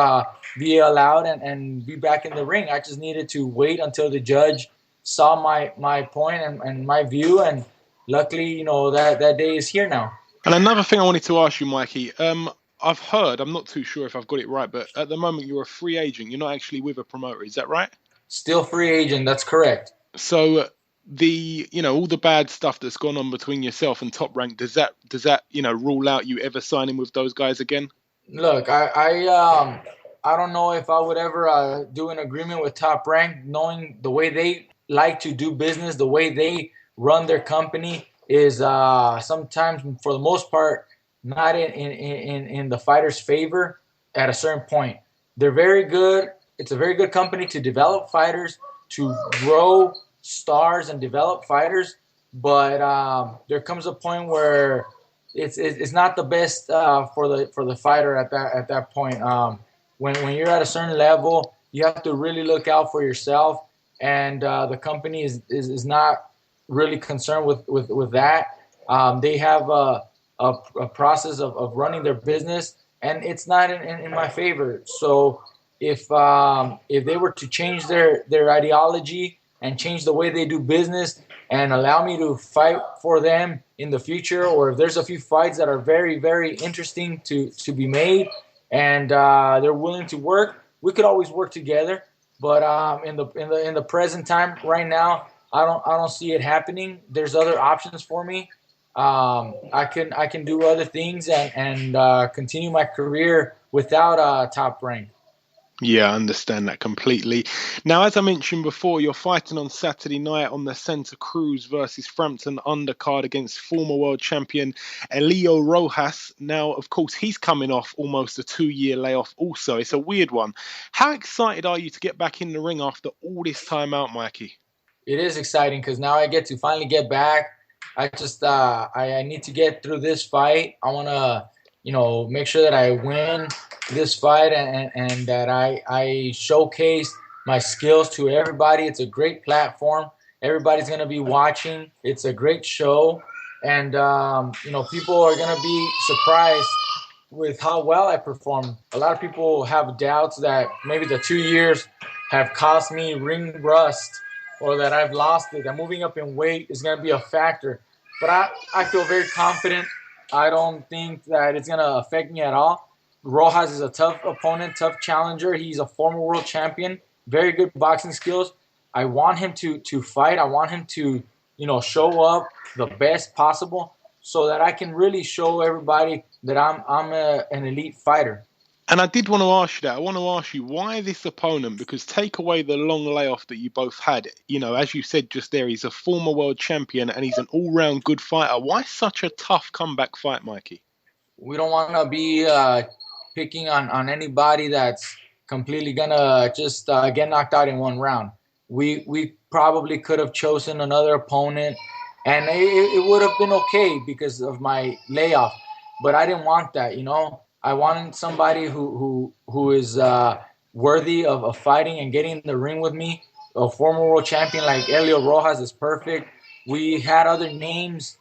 be allowed and be back in the ring. I just needed to wait until the judge saw my point and my view. And luckily, that day is here now. And another thing I wanted to ask you, Mikey, I've heard, I'm not too sure if I've got it right, but at the moment you're a free agent. You're not actually with a promoter. Is that right? Still free agent. That's correct. So all the bad stuff that's gone on between yourself and Top Rank, does that rule out you ever signing with those guys again? Look, I don't know if I would ever do an agreement with Top Rank, knowing the way they like to do business, the way they run their company is sometimes, for the most part, not in the fighter's favor at a certain point. They're very good. It's a very good company to develop fighters, to grow stars and develop fighters. but there comes a point where it's not the best for the fighter at that point. When you're at a certain level, you have to really look out for yourself, and the company is not really concerned with that. They have a process of running their business, and it's not in my favor. So if they were to change their ideology and change the way they do business and allow me to fight for them in the future, or if there's a few fights that are very, very interesting to be made and they're willing to work, we could always work together. But in the present time right now, I don't see it happening. There's other options for me. I can do other things and continue my career without a top rank. Yeah, I understand that completely. Now, as I mentioned before, you're fighting on Saturday night on the Santa Cruz versus Frampton undercard against former world champion Elio Rojas. Now, of course, he's coming off almost a 2-year layoff also. It's a weird one. How excited are you to get back in the ring after all this time out, Mikey? It is exciting because now I get to finally get back. I just I need to get through this fight. I want to, make sure that I win this fight and that I showcase my skills to everybody. It's a great platform. Everybody's going to be watching. It's a great show. And, people are going to be surprised with how well I perform. A lot of people have doubts that maybe the 2 years have cost me ring rust or that I've lost it, that moving up in weight is going to be a factor. But I feel very confident. I don't think that it's going to affect me at all. Rojas is a tough opponent, tough challenger. He's a former world champion, very good boxing skills. I want him to fight. I want him to, show up the best possible so that I can really show everybody that I'm an elite fighter. And I did want to ask you that. I want to ask you, why this opponent? Because take away the long layoff that you both had, as you said just there, he's a former world champion and he's an all-round good fighter. Why such a tough comeback fight, Mikey? We don't want to be picking on anybody that's completely going to just get knocked out in one round. We probably could have chosen another opponent, and it would have been okay because of my layoff. But I didn't want that, I wanted somebody who is worthy of fighting and getting in the ring with me. A former world champion like Elio Rojas is perfect. We had other names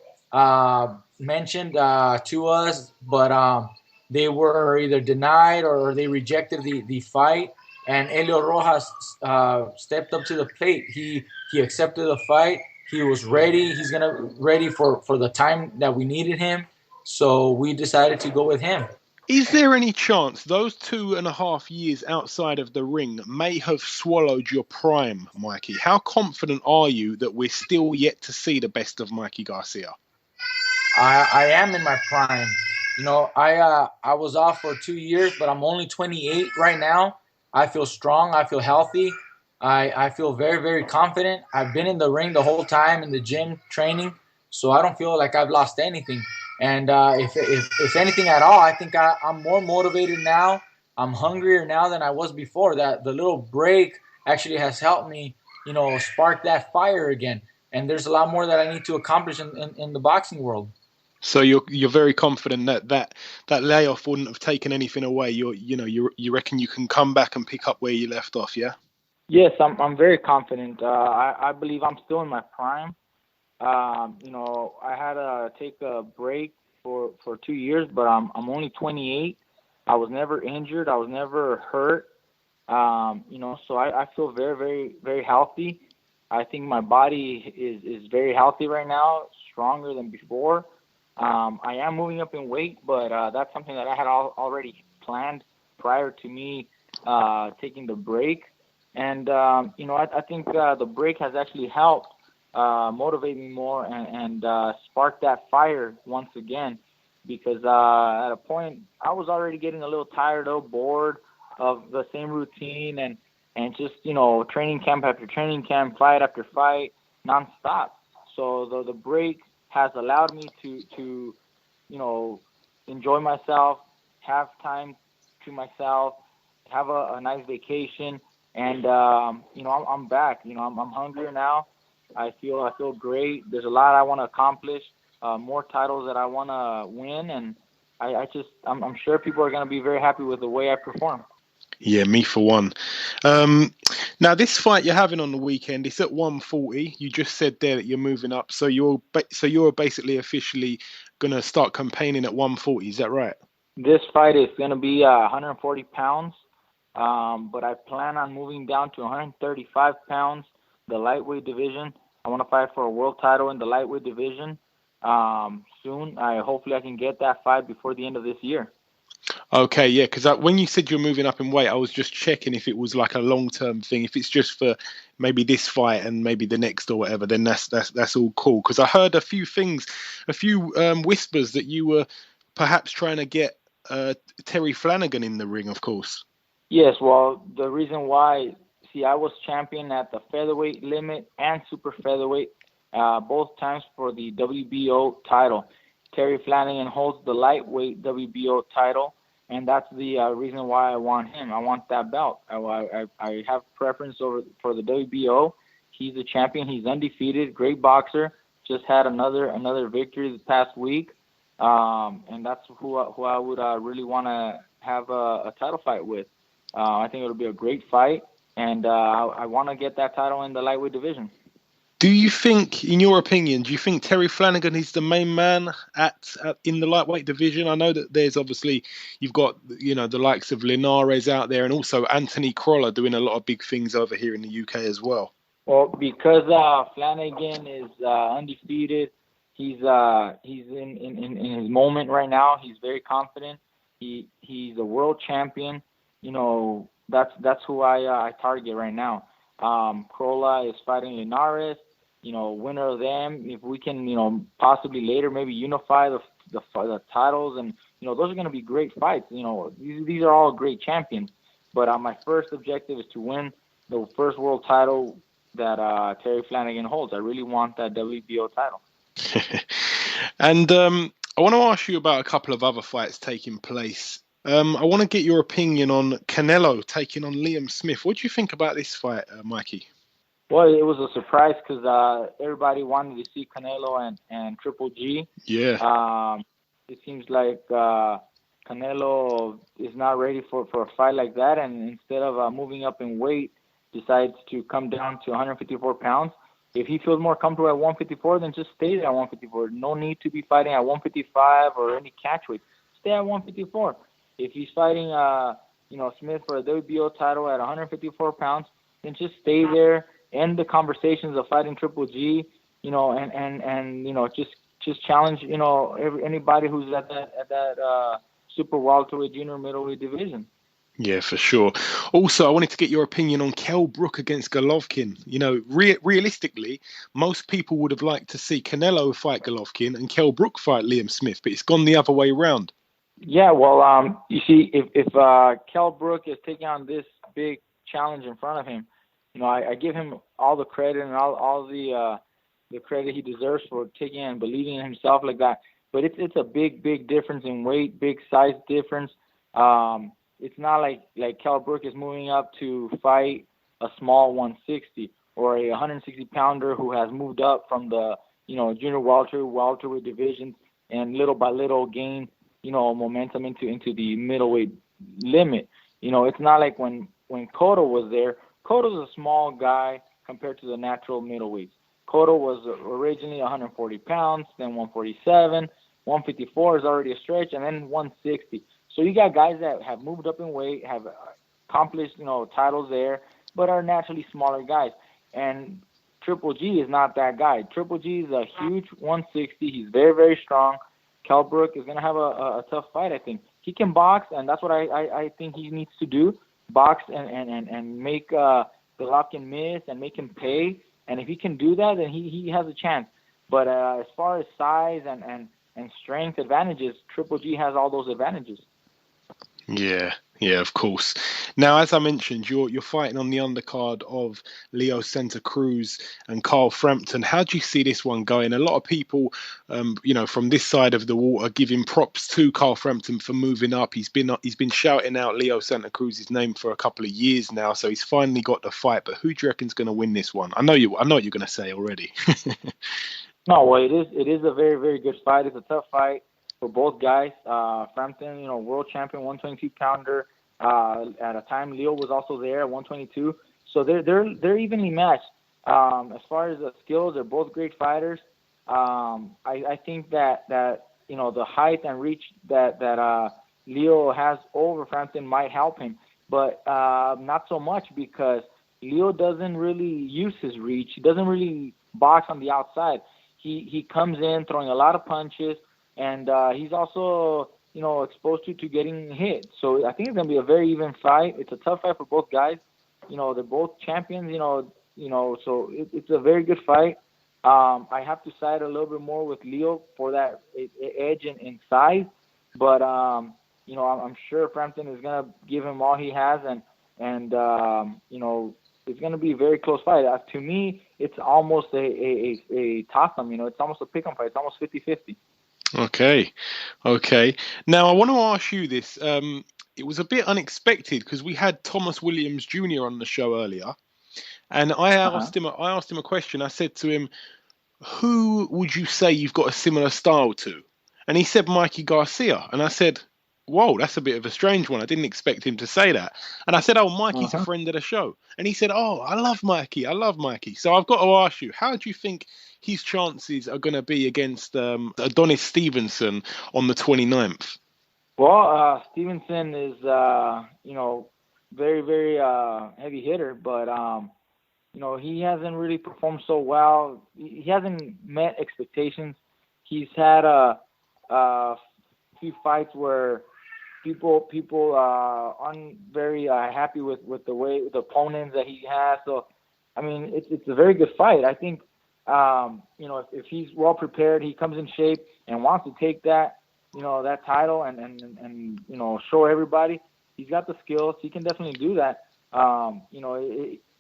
mentioned to us, but they were either denied or they rejected the fight. And Elio Rojas stepped up to the plate. He accepted the fight. He was ready. He's ready for the time that we needed him. So we decided to go with him. Is there any chance those 2.5 years outside of the ring may have swallowed your prime, Mikey? How confident are you that we're still yet to see the best of Mikey Garcia? I am in my prime. I was off for 2 years, but I'm only 28 right now. I feel strong. I feel healthy. I feel very, very confident. I've been in the ring the whole time in the gym training, so I don't feel like I've lost anything. And if anything at all, I think I'm more motivated now. I'm hungrier now than I was before. That the little break actually has helped me, spark that fire again. And there's a lot more that I need to accomplish in the boxing world. So you're very confident that layoff wouldn't have taken anything away. You reckon you can come back and pick up where you left off, yeah? Yes, I'm very confident. I believe I'm still in my prime. I had to take a break for 2 years, but I'm only 28. I was never injured. I was never hurt. So I feel very, very, very healthy. I think my body is very healthy right now, stronger than before. I am moving up in weight, but that's something that I had already planned prior to me taking the break. And, I think the break has actually helped motivate me more and spark that fire once again, because at a point I was already getting a little tired, bored of the same routine and just, training camp after training camp, fight after fight, nonstop. So the break has allowed me to enjoy myself, have time to myself, have a nice vacation, and I'm back. I'm hungrier now. I feel great. There's a lot I want to accomplish, more titles that I want to win, and I'm sure people are going to be very happy with the way I perform. Yeah, me for one. Now, this fight you're having on the weekend, it's at 140. You just said there that you're moving up, so you're basically officially going to start campaigning at 140. Is that right? This fight is going to be 140 pounds, but I plan on moving down to 135 pounds, the lightweight division. I want to fight for a world title in the lightweight division soon. Hopefully I can get that fight before the end of this year. Okay, yeah, because when you said you're moving up in weight, I was just checking if it was like a long-term thing. If it's just for maybe this fight and maybe the next or whatever, then that's all cool. Because I heard a few whispers that you were perhaps trying to get Terry Flanagan in the ring, of course. Yes, well, the reason why, I was champion at the featherweight limit and super featherweight, both times for the WBO title. Terry Flanagan holds the lightweight WBO title, and that's the reason why I want him. I want that belt. I have preference for the WBO. He's the champion. He's undefeated, great boxer. Just had another victory this past week, and that's who I would really want to have a title fight with. I think it'll be a great fight, and I want to get that title in the lightweight division. Do you think, in your opinion, Terry Flanagan is the main man in the lightweight division? I know that there's obviously, you've got, the likes of Linares out there and also Anthony Crolla doing a lot of big things over here in the UK as well. Well, because Flanagan is undefeated, he's in his moment right now. He's very confident. He's a world champion. That's who I target right now. Crolla is fighting Linares. Winner of them. If we can, possibly later maybe unify the titles, and those are going to be great fights. These are all great champions. But my first objective is to win the first world title that Terry Flanagan holds. I really want that WBO title. And I want to ask you about a couple of other fights taking place. I want to get your opinion on Canelo taking on Liam Smith. What do you think about this fight, Mikey? Well, it was a surprise because everybody wanted to see Canelo and Triple G. Yeah. It seems like Canelo is not ready for a fight like that, and instead of moving up in weight, decides to come down to 154 pounds. If he feels more comfortable at 154, then just stay there at 154. No need to be fighting at 155 or any catch weight. Stay at 154. If he's fighting, Smith for a WBO title at 154 pounds, then just stay there. End the conversations of fighting Triple G, and just challenge, anybody who's at that super welterweight, junior middleweight division. Yeah, for sure. Also, I wanted to get your opinion on Kell Brook against Golovkin. Realistically, most people would have liked to see Canelo fight Golovkin and Kell Brook fight Liam Smith, but it's gone the other way around. Yeah, well, you see, if Kell Brook is taking on this big challenge in front of him, I give him all the credit and all the credit he deserves for taking and believing in himself like that. But it's a big difference in weight, big size difference. It's not like Kell Brook is moving up to fight a small 160 or a 160-pounder who has moved up from the junior welterweight divisions and little by little gained momentum into the middleweight limit. It's not like when Cotto was there. Cotto's a small guy compared to the natural middleweights. Cotto was originally 140 pounds, then 147, 154 is already a stretch, and then 160. So you got guys that have moved up in weight, have accomplished titles there, but are naturally smaller guys. And Triple G is not that guy. Triple G is a huge 160. He's very, very strong. Kell Brook is going to have a tough fight, I think. He can box, and that's what I think he needs to do, box and make Golovkin miss and make him pay. And if he can do that, then he has a chance. But as far as size and strength advantages, Triple G has all those advantages. Yeah. Yeah, of course. Now, as I mentioned, you're fighting on the undercard of Leo Santa Cruz and Carl Frampton. How do you see this one going? A lot of people, from this side of the water, giving props to Carl Frampton for moving up. He's been shouting out Leo Santa Cruz's name for a couple of years now, so he's finally got the fight. But who do you reckon's going to win this one? I know what you're going to say already. No, well, it is a very, very good fight. It's a tough fight for both guys. Frampton, world champion, 122 pounder. At a time, Leo was also there at 122. So they're evenly matched. As far as the skills, they're both great fighters. I think that the height and reach that Leo has over Frampton might help him, but not so much because Leo doesn't really use his reach. He doesn't really box on the outside. He comes in throwing a lot of punches. And he's also, exposed to getting hit. So I think it's going to be a very even fight. It's a tough fight for both guys. They're both champions, so it's a very good fight. I have to side a little bit more with Leo for that edge in size. But, I'm sure Frampton is going to give him all he has. And it's going to be a very close fight. To me, it's almost a toss-up. It's almost a pick-em fight. It's almost 50-50. Okay. Now, I want to ask you this. It was a bit unexpected because we had Thomas Williams Jr. on the show earlier, and I asked him a question. I said to him, who would you say you've got a similar style to? And he said Mikey Garcia. And I said, whoa, that's a bit of a strange one. I didn't expect him to say that. And I said, Mikey's a friend of the show. And he said, I love Mikey. So I've got to ask you, how do you think his chances are going to be against Adonis Stevenson on the 29th? Well, Stevenson is, very, very heavy hitter, but, he hasn't really performed so well. He hasn't met expectations. He's had a few fights where people aren't very happy with the opponents that he has. So, I mean, it's a very good fight. I think, if he's well prepared, he comes in shape and wants to take that, that title and show everybody he's got the skills. He can definitely do that.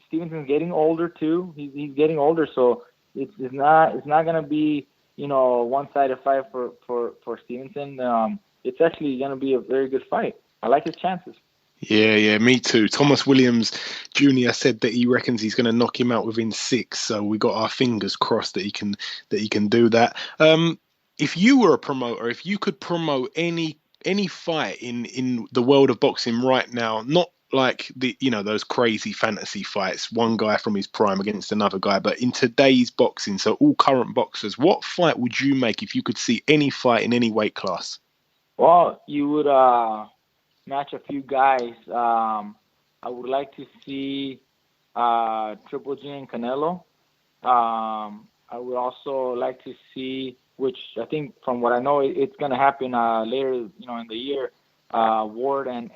Stevenson's getting older too. He's getting older, so it's not going to be one-sided fight for Stevenson. It's actually going to be a very good fight. I like his chances. Yeah, me too. Thomas Williams Jr. said that he reckons he's going to knock him out within 6. So we got our fingers crossed that he can do that. If you were a promoter, if you could promote any fight in the world of boxing right now, not like those crazy fantasy fights, one guy from his prime against another guy, but in today's boxing, so all current boxers, what fight would you make if you could see any fight in any weight class? Well, you would match a few guys. I would like to see Triple G and Canelo. I would also like to see, which I think from what I know, it's going to happen later, in the year, Ward and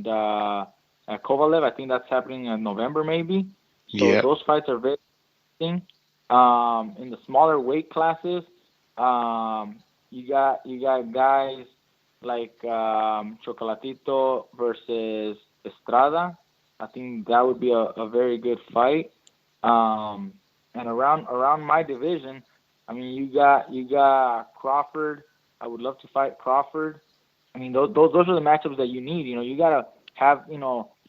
Kovalev. I think that's happening in November maybe. So those fights are very interesting. In the smaller weight classes, you got guys like Chocolatito versus Estrada. I think that would be a very good fight. And around my division, I mean, you got Crawford. I would love to fight Crawford. I mean, those are the matchups that you need. You gotta have,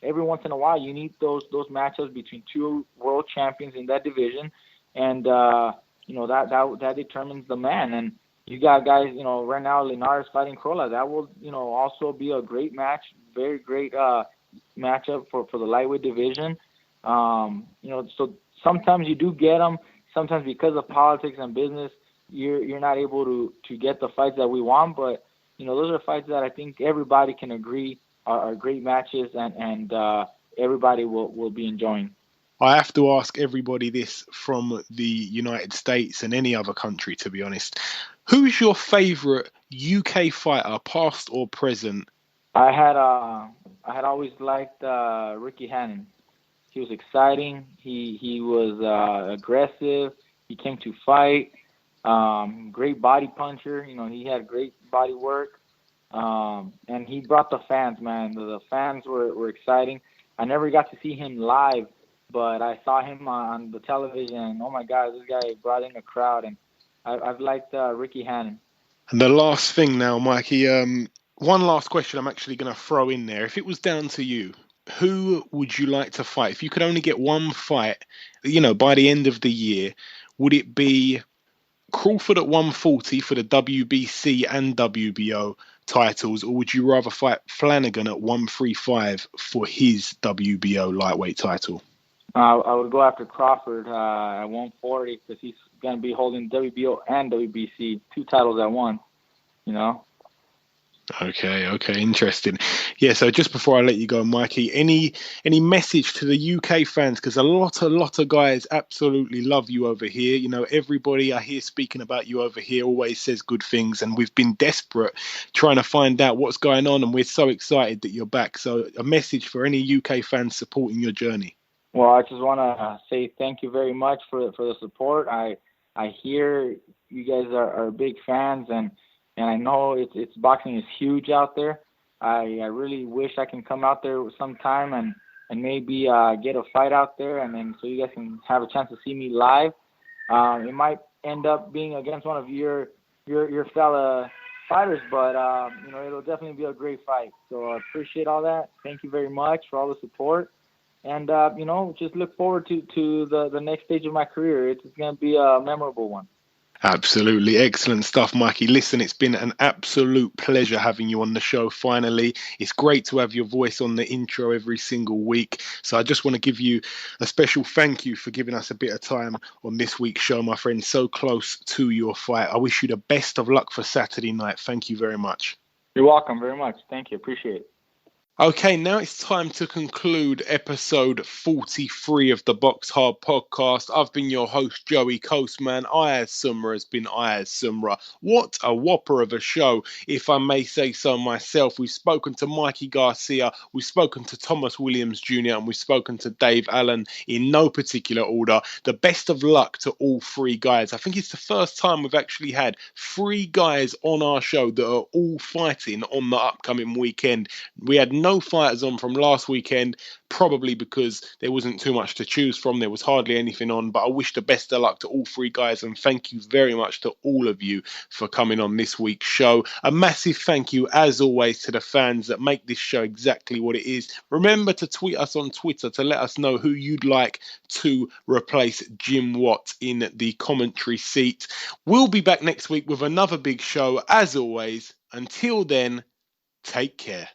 every once in a while you need those matchups between two world champions in that division, and that determines the man. And you got guys, right now Linares fighting Crolla. That will, also be a great match, very great matchup for the lightweight division. So sometimes you do get them. Sometimes because of politics and business, you're not able to get the fights that we want. But those are fights that I think everybody can agree are great matches, and everybody will be enjoying. I have to ask everybody this from the United States and any other country, to be honest. Who's your favourite UK fighter, past or present? I had always liked Ricky Hannon. He was exciting. He was aggressive. He came to fight. Great body puncher. He had great body work. And he brought the fans, man. The fans were exciting. I never got to see him live, but I saw him on the television. And, oh, my God, this guy brought in a crowd. And I've liked Ricky Hannon. And the last thing now, Mikey, one last question I'm actually going to throw in there. If it was down to you, who would you like to fight? If you could only get one fight, by the end of the year, would it be Crawford at 140 for the WBC and WBO titles, or would you rather fight Flanagan at 135 for his WBO lightweight title? I would go after Crawford at 140 because he's going to be holding WBO and WBC, 2 titles at once, Okay, interesting. Yeah, so just before I let you go, Mikey, any message to the UK fans? Because a lot of guys absolutely love you over here. Everybody I hear speaking about you over here always says good things, and we've been desperate trying to find out what's going on, and we're so excited that you're back. So a message for any UK fans supporting your journey. Well, I just want to say thank you very much for the support. I hear you guys are big fans, and I know it's boxing is huge out there. I really wish I can come out there sometime and maybe get a fight out there, and then so you guys can have a chance to see me live. It might end up being against one of your fella fighters, but it'll definitely be a great fight. So I appreciate all that. Thank you very much for all the support. And, just look forward to the next stage of my career. It's going to be a memorable one. Absolutely. Excellent stuff, Mikey. Listen, it's been an absolute pleasure having you on the show finally. It's great to have your voice on the intro every single week. So I just want to give you a special thank you for giving us a bit of time on this week's show, my friend. So close to your fight. I wish you the best of luck for Saturday night. Thank you very much. You're welcome very much. Thank you. Appreciate it. Okay, now it's time to conclude episode 43 of the BoxHard Podcast. I've been your host, Joey Coastman. Ayaz Sumra has been Ayaz Sumra. What a whopper of a show, if I may say so myself. We've spoken to Mikey Garcia, we've spoken to Thomas Williams Jr., and we've spoken to Dave Allen in no particular order. The best of luck to all 3 guys. I think it's the first time we've actually had 3 guys on our show that are all fighting on the upcoming weekend. We had no fighters on from last weekend, probably because there wasn't too much to choose from. There was hardly anything on, but I wish the best of luck to all 3 guys, and thank you very much to all of you for coming on this week's show. A massive thank you, as always, to the fans that make this show exactly what it is. Remember to tweet us on Twitter to let us know who you'd like to replace Jim Watt in the commentary seat. We'll be back next week with another big show, as always. Until then, take care.